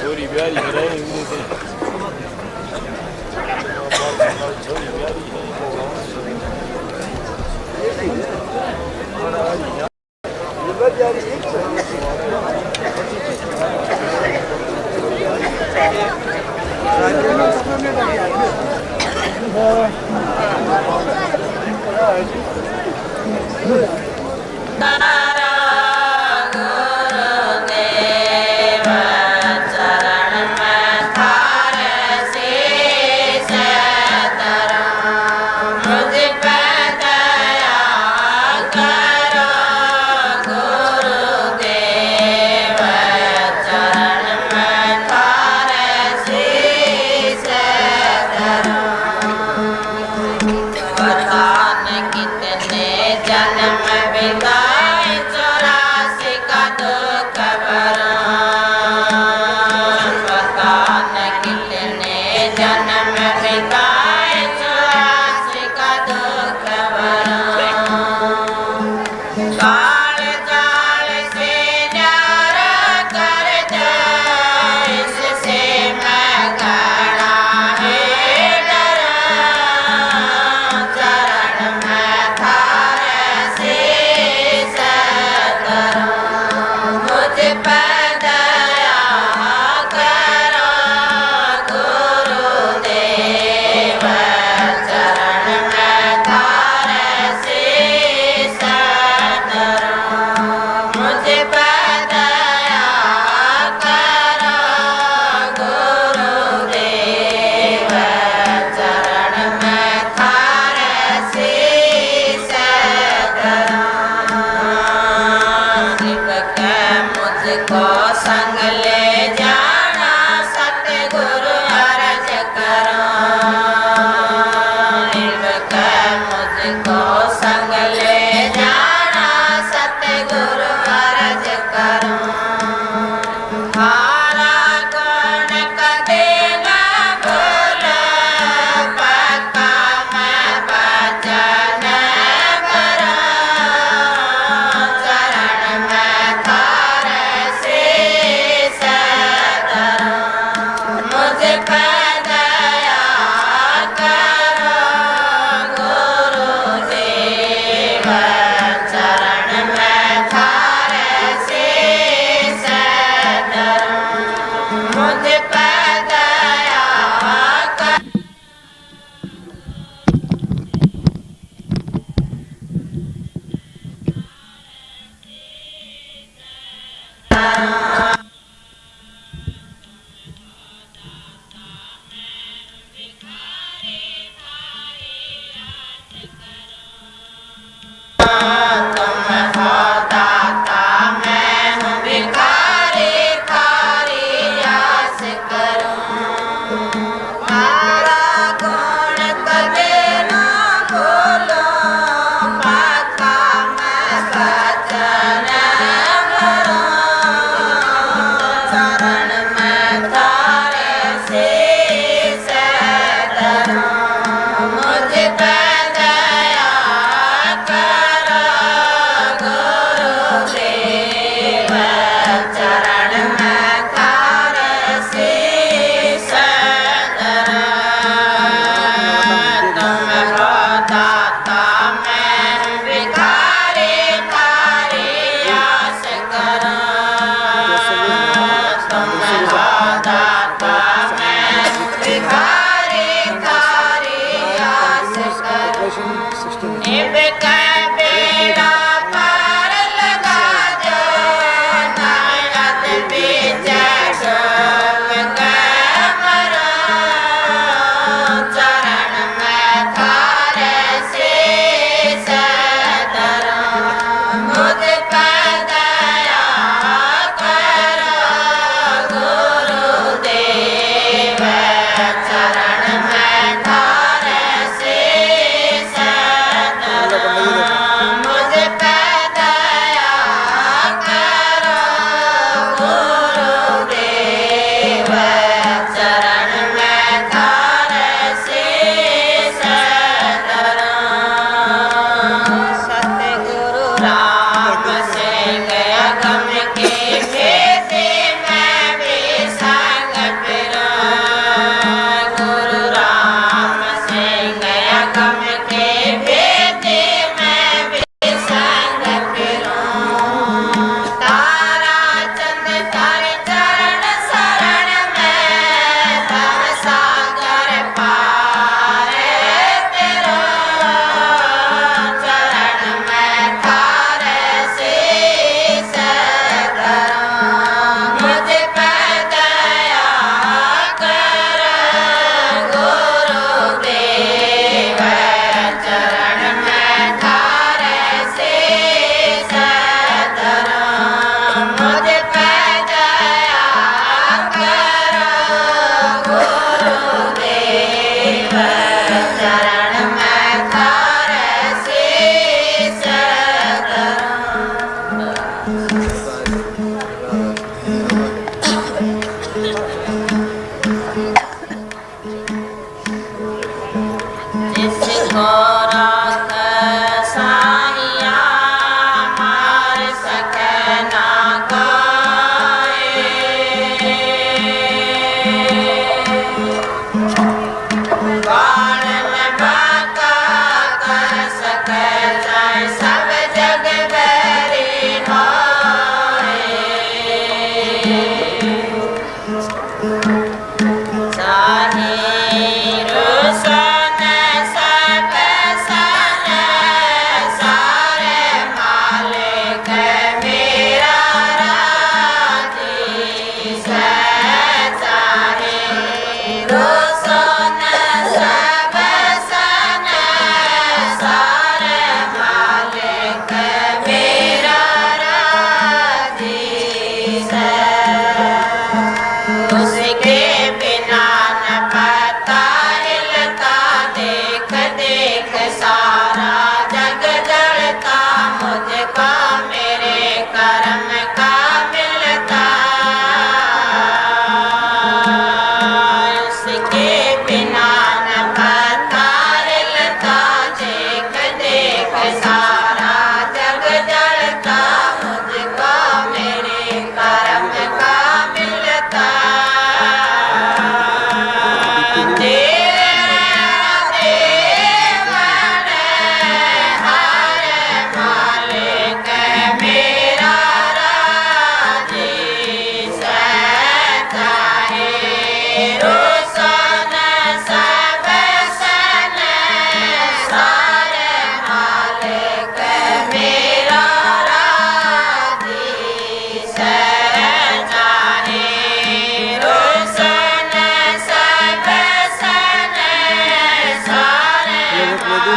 छोरी प्यारी Gurudev मुझे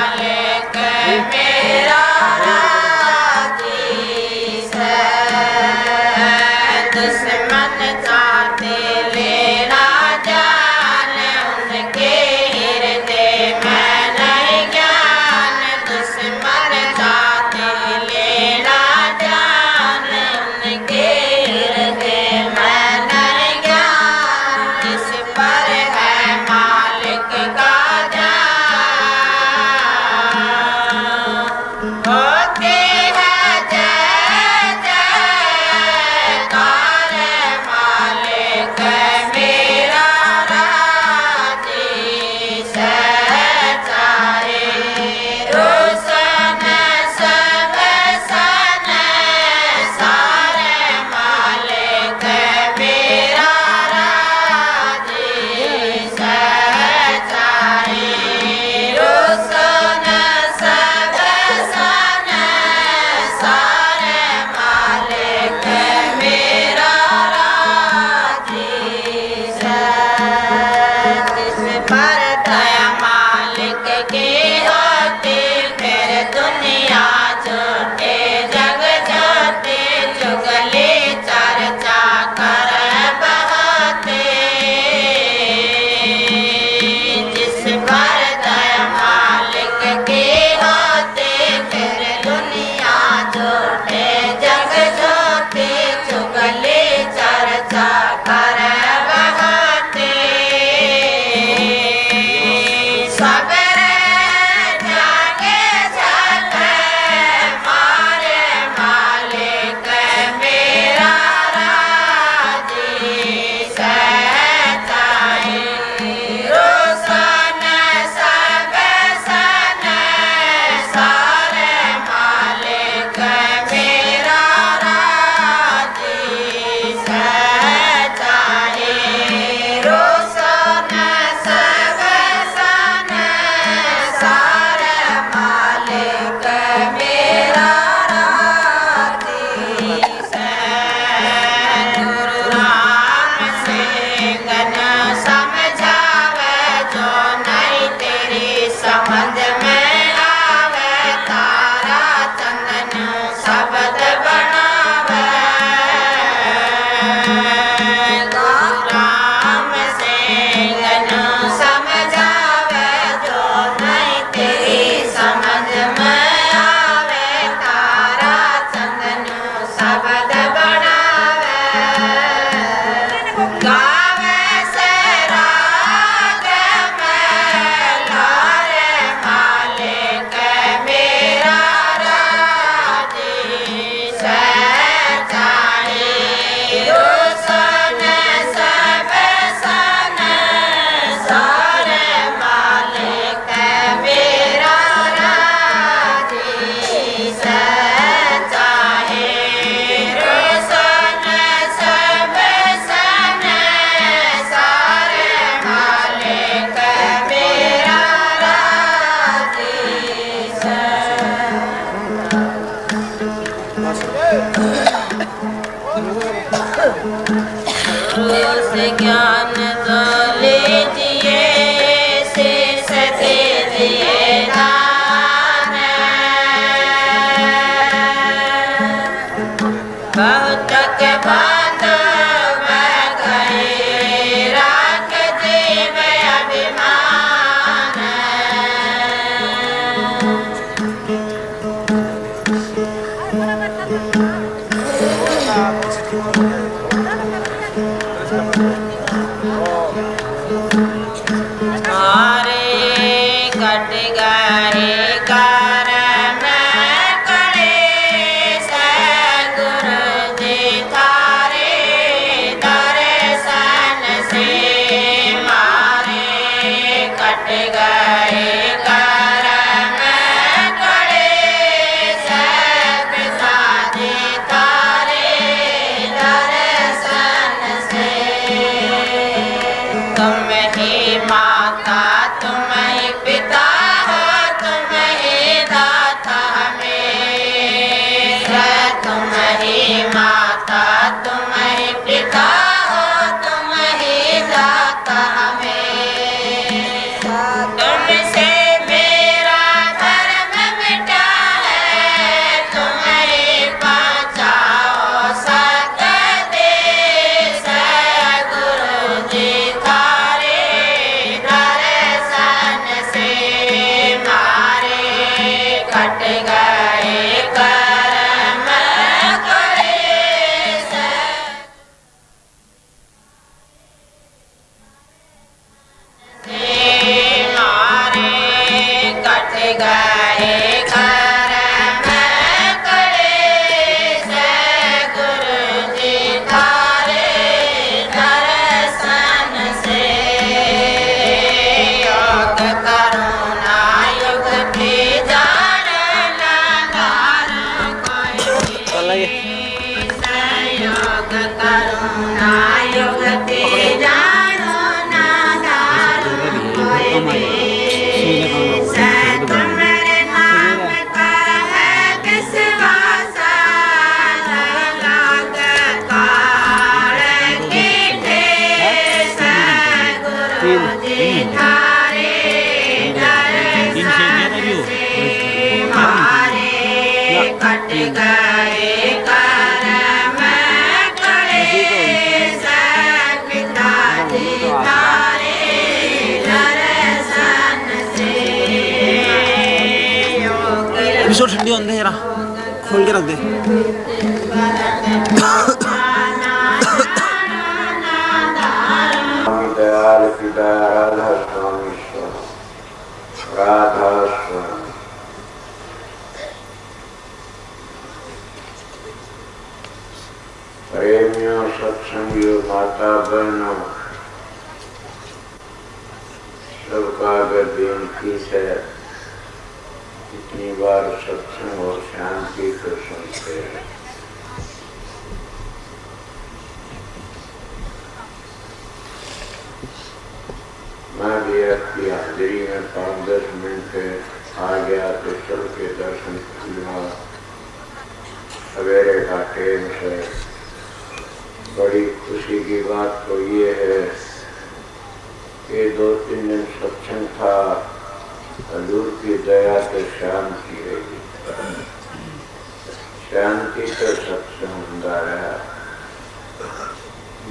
मालिक मेरा राजीस है दुश्मन चाहते लेना जान उनके हृदय में नहीं ज्ञान दुश्मन चाहते लेना जान उनके हृदय में नहीं ज्ञान इस पर है मालिक का जान होते हैं जय जयकार मालिक मेरा राजीस चाहे रोशन सब सन सारे मालिक मेरा राजीस चाहे रोशन सब सन सारे मालिक मेरा राजीस जिस पर दया मालिक की होती फिर दुनिया झूठे जग झूठे चुगली चर्चा कर बहते जिस पर दया मालिक की होती फिर दुनिया झूठे जग झूठे चुगली चर्चा कर बहते सबर जागे झलके मारे मालिक मेरा राजीस चाहे रोशन सब सन सारे मालिक मेरा राजीस चाहे रोशन सब सन सारे मालिक मेरा राजीस गुरु राम सिंह न समझावे जो नहीं तेरी समझ में आवे तारा चंदन शब्द बनावे गुरु राम सिंह न समझावे जो नहीं तेरी समझ में आवे तारा चंदन शब्द बनावे गावे से राग में लारे मालिक मेरा राजीस चाहे रोशन सब सन सारे मालिक मेरा राजीस चाहे रोशन सब सन सारे मालिक मेरा राजीस गुरु से ज्ञान तो लीजिए शीश दीजिए दान बहुत के बाद मैं गई राख जीव अभिमान कट गए कर्म कलेश मारे कट गए कर्म कलेश गुरु जी तारे दर्शन से योग करुणा युग की जानना धार कोई योग करुणा युग की जानना धार कोई तुम्हारे नाम का है विश्वास लग काल की ठेस गुरु जी थारे दर्शन से मारे कट गए कर्म कलेश पिताजी थारे दर्शन से योग एपिसोड ठंडी होने दे जरा, खोल के रख दे। स्वामी दयाल पिता राधा स्वामी राधा स्वामी प्रेमियों सत्संगियों माता बहनों सबका अगर बेनती है इतनी बार सत्संग और शांति को सुनते हैं। मैं भी आपकी हाजिरी में 5-10 मिनट आ गया तो चल के दर्शन किया। सवेरे का टाइम है। बड़ी खुशी की बात तो ये है कि 2-3 दिन सत्संग था, हजूर की दया से शांति रही। शांति से सत्संग होता रहा।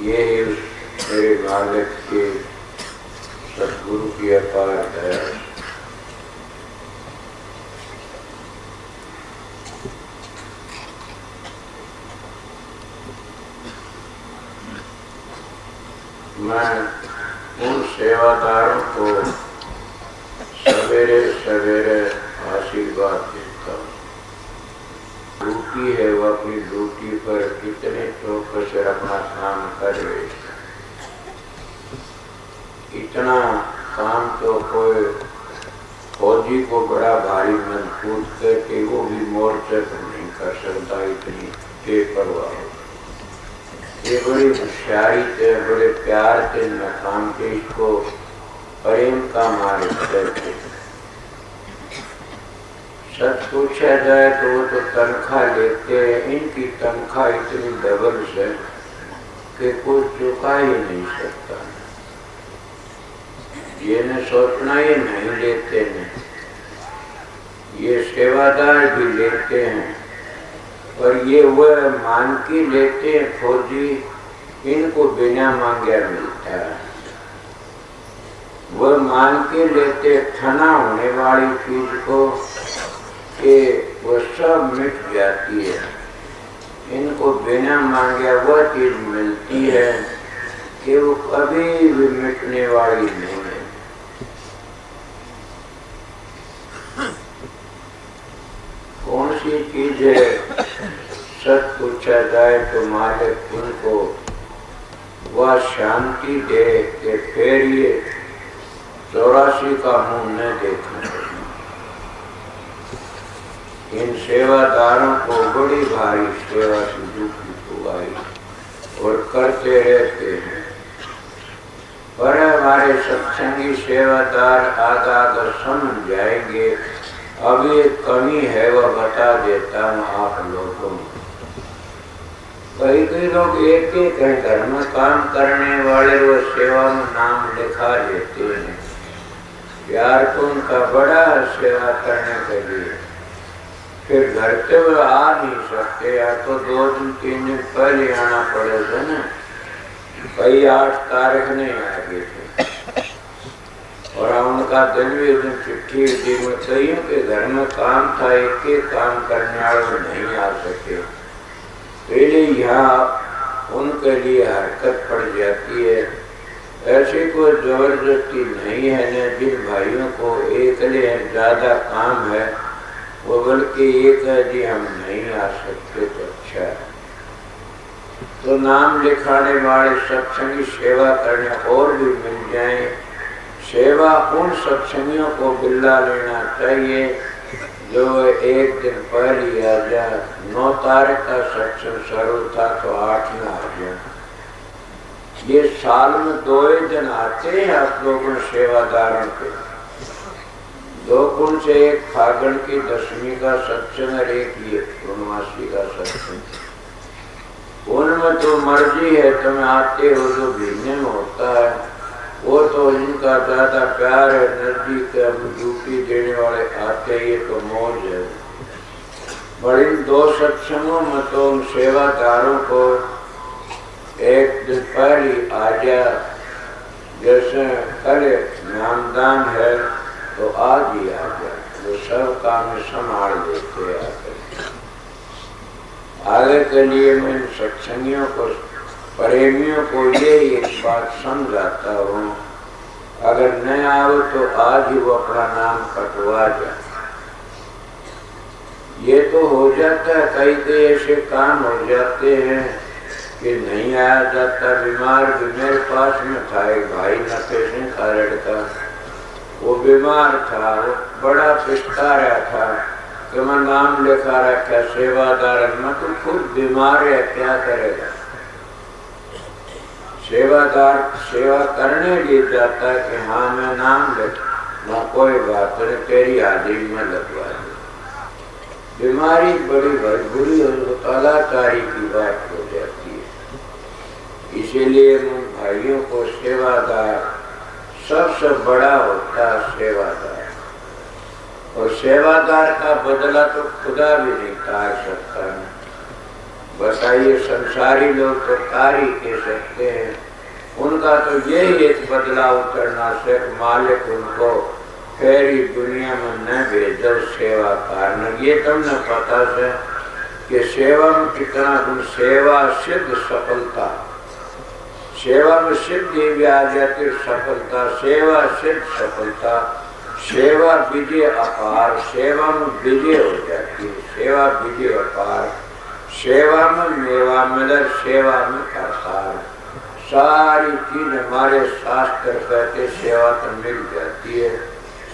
ये ही उस मेरे मालिक की सतगुरु की अपार दया। मैं उन सेवादारों को सवेरे सवेरे आशीर्वाद देता हूँ। ड्यूटी है, वो अपनी ड्यूटी पर कितने चौकस से अपना काम कर रहे हैं। इतना काम तो कोई फौजी को बड़ा भारी मजबूत करके वो भी मोर्चे पर नहीं कर सकता। इतनी बेपरवाह ये बड़ी होशियारी से बड़े प्यार से न काम के इसको प्रेम का मार्ग करते। सच पूछा जाए तो वो तो तनख्वाह लेते हैं। इनकी तनख्वाह इतनी डबल है कि कोई चुका ही नहीं सकता। ये न सोचना ये नहीं लेते हैं, ये सेवादार भी लेते हैं, और ये वह मान के लेते हैं। फौजी इनको बिना मांगे मिलता है। वह मान के लेते ठना होने वाली चीज को कि वह सब मिट जाती है। इनको बिना मांगे वह चीज मिलती है कि वो कभी भी मिटने वाली नहीं है। कौन सी चीज है? सच पूछा जाए तो मालिक उनको वह शांति दे कि फिर ये 84 का मुंह न देखना। इन सेवादारों को बड़ी भारी सेवा से दुखी आई और करते रहते हैं। पर हमारे सत्संगी सेवादार आगा समझ जाएंगे। अब ये कमी है वह बता देता हूँ आप लोगों को। कई लोग एक घर में काम करने वाले वो सेवा में नाम लिखा लेते हैं। प्यार तो उनका बड़ा सेवा करने के लिए, फिर घर से वो आ नहीं सकते या तो 2-3 दिन पहले आना पड़ेगा ना। कई 8 तारीख नहीं आ गए थे और उनका का दिल चिट्ठी दी में कईयों के घर में काम था, एक एक काम करने वाले नहीं आ सके। पहले यहाँ उनके लिए हरकत पड़ जाती है। ऐसी कोई जबरदस्ती नहीं है न जिन भाइयों को एक लिए ज्यादा काम है वो बल्कि एक है जी हम नहीं आ सकते तो अच्छा है। तो नाम लिखाने वाले सत्संगी सेवा करने और भी मिल जाए। सेवा उन सत्संगियों को बिल्ला लेना चाहिए जो एक दिन पहले आ जाए। 9 तारीख का सत्संग शुरू था तो 8 में आ जाए। ये साल में 2 ही दिन आते हैं आप लोगों सेवादारों के। 2 कुल से एक फागुन की 10वीं का सत्संग और एक ये पूर्णमासी का सत्संग। उनमें तो मर्जी है तुम आते हो, जो भीड़ने में होता है वो तो इनका ज्यादा प्यार है। नजदीक ड्यूटी देने वाले आते ही तो मौज है। पर इन 2 सत्संगों में तो उन सेवादारों को एक दिन पहले आ जा। जैसे कल नामदान है तो आज ही आ जा, वो सब काम संभाल लेते आकर। आगे के लिए मैं सत्संगियों को प्रेमियों को ये एक बात समझाता हूँ, अगर न आओ तो आज ही वो अपना नाम कटवा जाए। ये तो हो जाता है, कई ऐसे काम हो जाते हैं कि नहीं आया जाता। बीमार भी मेरे पास में था एक भाई नशे सिंह का लड़का, वो बीमार था, वो बड़ा पिछता रहा था कि मैं नाम लिखा रखा सेवादार। मैं तो खुद बीमार है, क्या करेगा। सेवादार सेवा करने लिए जाता है कि हाँ मैं नाम लिख, मैं कोई बात नहीं तेरी हाजिरी में लगवा दे। बीमारी बड़ी बुरी हो, कलाकारी की बात हो जाती है। इसीलिए भाइयों को सेवादार सबसे बड़ा होता है सेवादार, और सेवादार का बदला तो खुदा भी नहीं तार सकता है। बताइए संसारी लोग तो कार्य कह सकते हैं, उनका तो यही एक बदला उतरना से मालिक उनको फेरी दुनिया में न भेजो सेवा कारण। ये तुमने पता है कि सेवा में कितना गुण, सेवा सिद्ध सफलता, सेवा में सिद्धि भी आ जाती सफलता, सेवा सिद्ध सफलता, सेवा विजय अपार, सेवा में विजय हो जाती है, सेवा विजय अपार, सेवा में मेवा मिलर, सेवा में करतार। सारी चीज हमारे शास्त्र कहते सेवा तो मिल जाती है।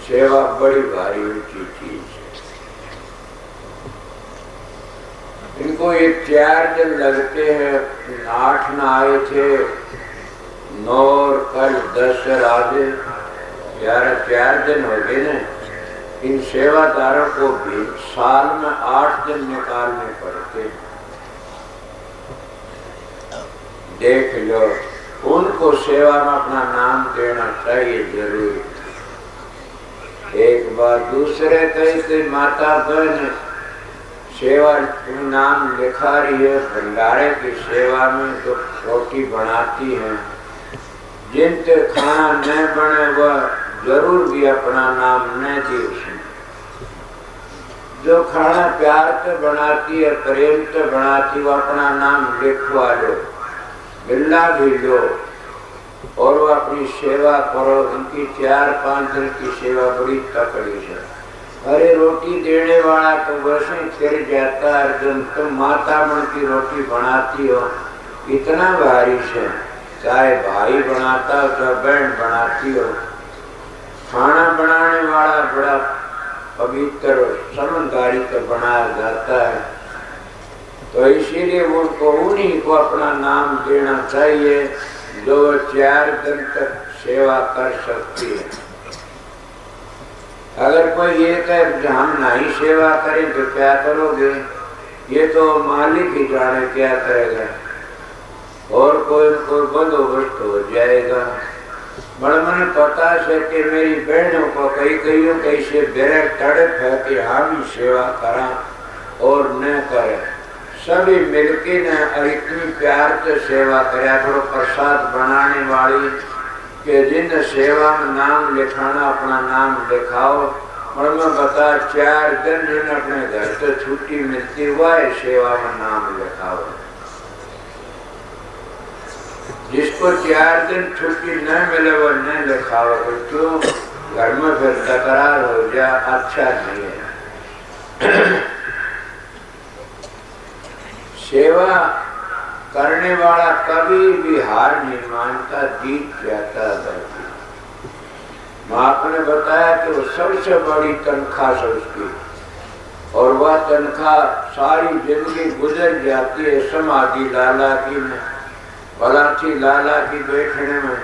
सेवा बड़ी भारी ऊंची चीज है। इनको ये 4 दिन लगते हैं। 8 न आए थे, 9 और कल 10 आगे 11, 4 दिन हो गए न। इन सेवादारों को भी साल में 8 दिन निकालने पड़ते। देख लो, उनको सेवा में अपना नाम देना चाहिए जरूर। एक बार दूसरे कई माता बहन सेवा नाम लिखा रही है भंडारे की सेवा में, तो रोटी बनाती है। जिनसे खाना न बने वह जरूर भी अपना नाम न दी उसने। जो खाना प्यार से बनाती है, प्रेम से बनाती, वो अपना नाम लिखवा लो, बिल्ला भी लो, और वो अपनी सेवा करो। उनकी 4-5 दिन की सेवा बड़ी तकड़ी है। अरे रोटी देने वाला तो वैसे फिर जाता है, जब तुम माता मन की रोटी बनाती हो इतना भारी से, चाहे भाई बनाता हो चाहे बहन बनाती हो। खाना बनाने वाला बड़ा पवित्र समझदारी से बनाया जाता है। तो इसीलिए उनको उन्हीं को अपना नाम देना चाहिए जो 4 दिन तक सेवा कर सकती है। अगर कोई ये कहे हम नहीं सेवा करें तो क्या करोगे, ये तो मालिक ही जाने क्या करेगा, और कोई बंदोबस्त हो जाएगा। बड़ा मैंने पता है कि मेरी बहनों को कईयों कैसे बेरे तड़प है कि हम ही सेवा करा और न करें। सभी मिलके न इतनी प्यार से सेवा करे। प्रसाद बनाने वाली कि जिन सेवा में नाम लिखाना अपना नाम लिखाओ। और मैं बता 4 दिन जिन अपने घर से छुट्टी मिलती हुआ है सेवा में नाम लिखाओ। जिसको 4 दिन छुट्टी न मिले वो न लिखाओ, क्यों घर में फिर तकरार हो जाए, अच्छा नहीं है। सेवा करने वाला कभी भी हार नहीं मानता, जीत जाता है। बाप ने बताया कि वो सबसे बड़ी तनख्वाह है उसकी, और वह तनख्वाह सारी जिंदगी गुजर जाती है समाधि लाला की में, पलाठी लाला की बैठने में।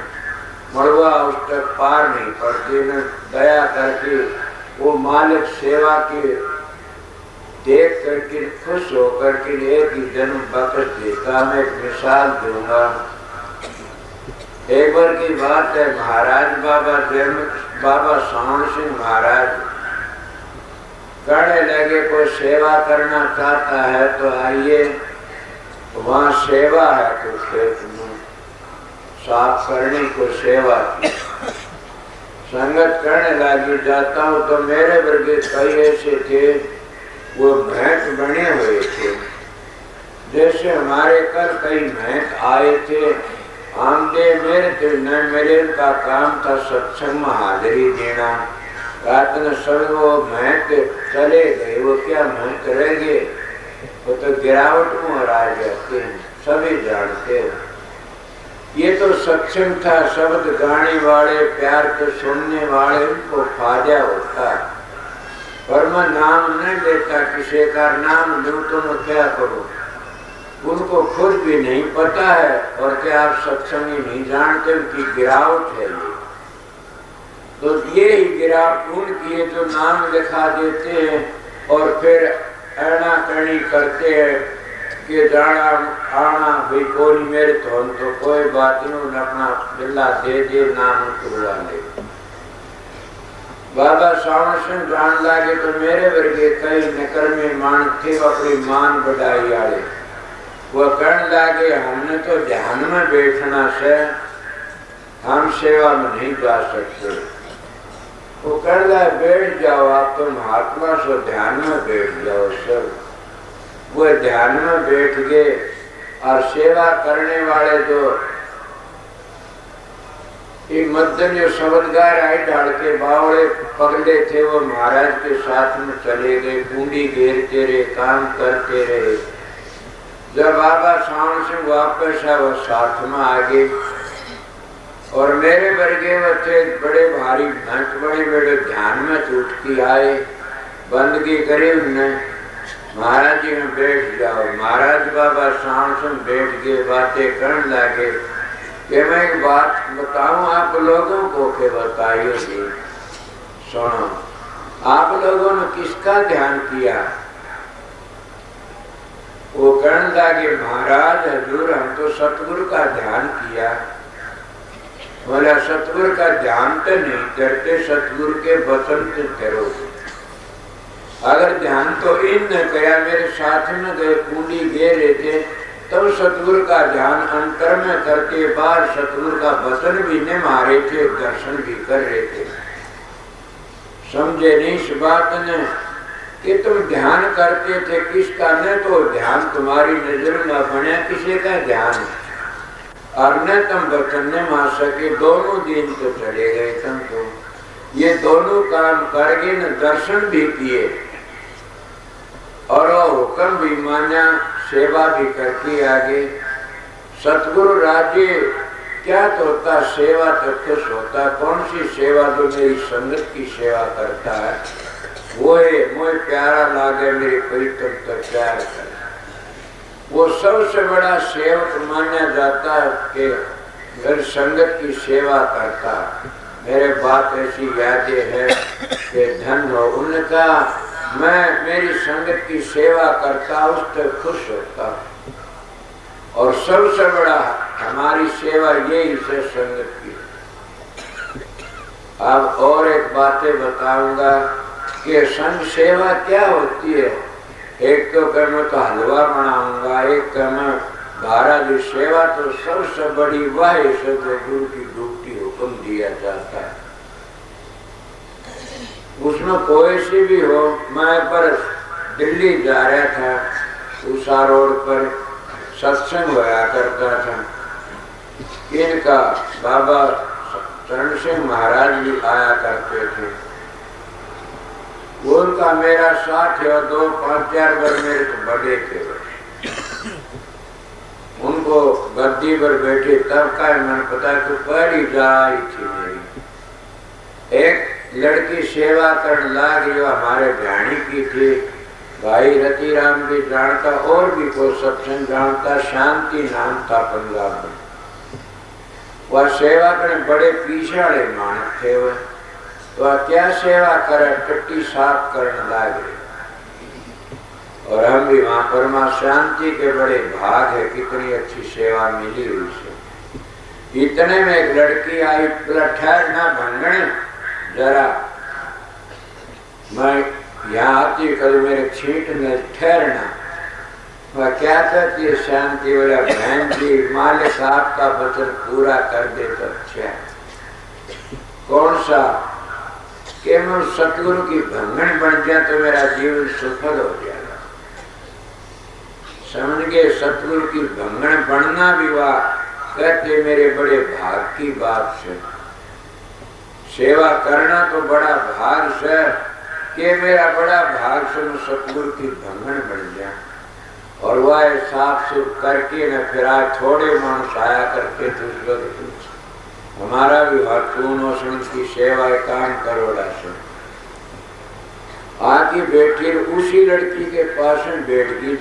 मड़वा उस तक पार नहीं पड़ती, न दया करके वो मालिक सेवा के देख करके खुश होकर के एक ही जन्म बख्श देता। मैं एक मिसाल दूंगा। एक बार की बात है, महाराज बाबा श्रवण सिंह महाराज कहने लगे कोई सेवा करना चाहता है तो आइए, वहाँ सेवा है तो खेत में साफ करने को सेवा की। संगत करने लगी, जाता हूँ तो मेरे वर्गे कई ऐसे थे वो भेंट बने हुए थे। जैसे हमारे कल कई भेंट आए थे, आमदे मेरे थे न मेरे का काम था सत्संग में हाजिरी देना। रात में सब वो भेंट चले गए, वो क्या भेंट रह गए, वो तो गिरावट में और आ जाते हैं, सभी जानते हैं। ये तो सत्संग था, शब्द गाने वाले प्यार के सुनने वाले उनको फायदा होता, पर मैं नाम नहीं लेता, किसी का नाम लूं तो मैं क्या करूं। उनको खुद भी नहीं पता है और क्या आप सत्संगी नहीं जानते उनकी गिरावट है ये। तो ये ही गिरावट उनकी है जो नाम लिखा देते हैं और फिर ऐना करनी करते हैं कि जाना आना भाई कोई मेरे तो कोई बात नहीं, अपना बिल्ला दे दे नाम करवा ले। बाबा श्रवण सिंह जान लागे तो मेरे वर्गे कई निकर में मान थे, अपनी मान बढ़ाई आए। वो कहने लगे हमने तो ध्यान में बैठना से, हम सेवा में नहीं जा सकते। वो कहने लगे बैठ जाओ, आप तो महात्मा सो ध्यान में बैठ जाओ सब। वो ध्यान में बैठ गए और सेवा करने वाले जो मध्य जो शब्दगार आई डाल के बावड़े पगले थे वो महाराज के साथ में चले गए, कुंडी घेरते रहे, काम करते रहे। जब बाबा श्रवण सिंह वापस आए वो साथ में आ गए और मेरे वर्गे वो थे बड़े भारी भंट, बड़े बड़े ध्यान में टूटती आए, बंदगी करी उनने। महाराज जी में बैठ जाओ। महाराज बाबा श्रवण सिंह बैठ गए, बातें करने लगे कि मैं एक बात बताऊं आप लोगों को के बताइए जी, सुनो। आप लोगों ने किसका ध्यान किया? वो कहने लगे महाराज हजूर हम तो सतगुरु का ध्यान किया। बोला सतगुरु का ध्यान तो नहीं करते, सतगुरु के वचन से करो। अगर ध्यान तो इन ने किया, मेरे साथ में गए कुंडी गे रहे थे तब सतगुरु का ध्यान अंतर में करके बाहर सतगुरु का वचन भी नहीं मारे थे, दर्शन भी कर रहे थे। समझे नहीं इस बात ने कि तुम ध्यान करते थे किसका? न तो ध्यान तुम्हारी नजर न बने किसी का ध्यान, और न तुम वचन न मार सके। दोनों दिन तो चले गए तुम तो। ये दोनों काम करके न दर्शन भी किए और हुक्म भी माना, सेवा भी करके आगे। सतगुरु राज्य क्या तो होता, सेवा तो खुश होता। कौन सी सेवा? जो मेरी संगत की सेवा करता है वो है मुझे प्यारा लागे, मेरे प्रीतम तो प्यार कर, वो सबसे बड़ा सेवक माना जाता है कि मेरी संगत की सेवा करता। मेरे बात ऐसी यादें है कि धन हो उनका, मैं मेरी संगत की सेवा करता, उससे खुश होता। और सबसे बड़ा हमारी सेवा यही से संगत की। अब और एक बातें बताऊंगा कि संग सेवा क्या होती है। एक तो मैं तो हलवा बनाऊंगा, एक मैं महाराज सेवा तो सबसे बड़ी वाह से तो गुरु की ड्यूटी हुक्म दिया जाता है। उसमें कोई सी भी हो। मैं पर दिल्ली जा रहा था, उषा रोड पर सत्संग होया करता था। इनका बाबा चरण सिंह महाराज भी आया करते थे। उनका मेरा साथ है, 2-5-4 बार मेरे तो बड़े थे। उनको गद्दी पर बैठे तब का मैंने पता तो पहली जा आई थी मेरी। एक लड़की सेवा करने लगी, हमारे ध्यानी की थी। भाई रतिराम भी जानता, और भी कोई सत्संग जानता। शांति नाम था पंजाब में। वह सेवा करने बड़े पीछे वाले मानस थे। वह तो क्या सेवा करे, टट्टी साफ करने लगे। और हम भी वहां परमा शांति के बड़े भाग है, कितनी अच्छी सेवा मिली हुई से। इतने में एक लड़की आई, बोला ठहरना भंगणे जरा, मैं यहाँ आती कल मेरे छींट में ठहरना। वह क्या कहती है शांति, बोला बहन जी मालिक आपका वचन पूरा कर दे तो अच्छा। कौन सा? कि मैं सतगुरु की भंगण बन जाए तो मेरा जीवन सफल हो जाएगा। समझ गए? सतगुरु की भंगण बनना भी वाह, कहते मेरे बड़े भाग की बात से। सेवा करना तो बड़ा भाग से, कि मेरा बड़ा भाग से मैं सतगुरु की भंगण बन जाए। और वह साफ सुफ करके न फिर आज थोड़े मानस आया करके तो हमारा भी हरतून की सेवा काम करोड़ा से। आके बैठी उसी लड़की के पास में बैठ गई।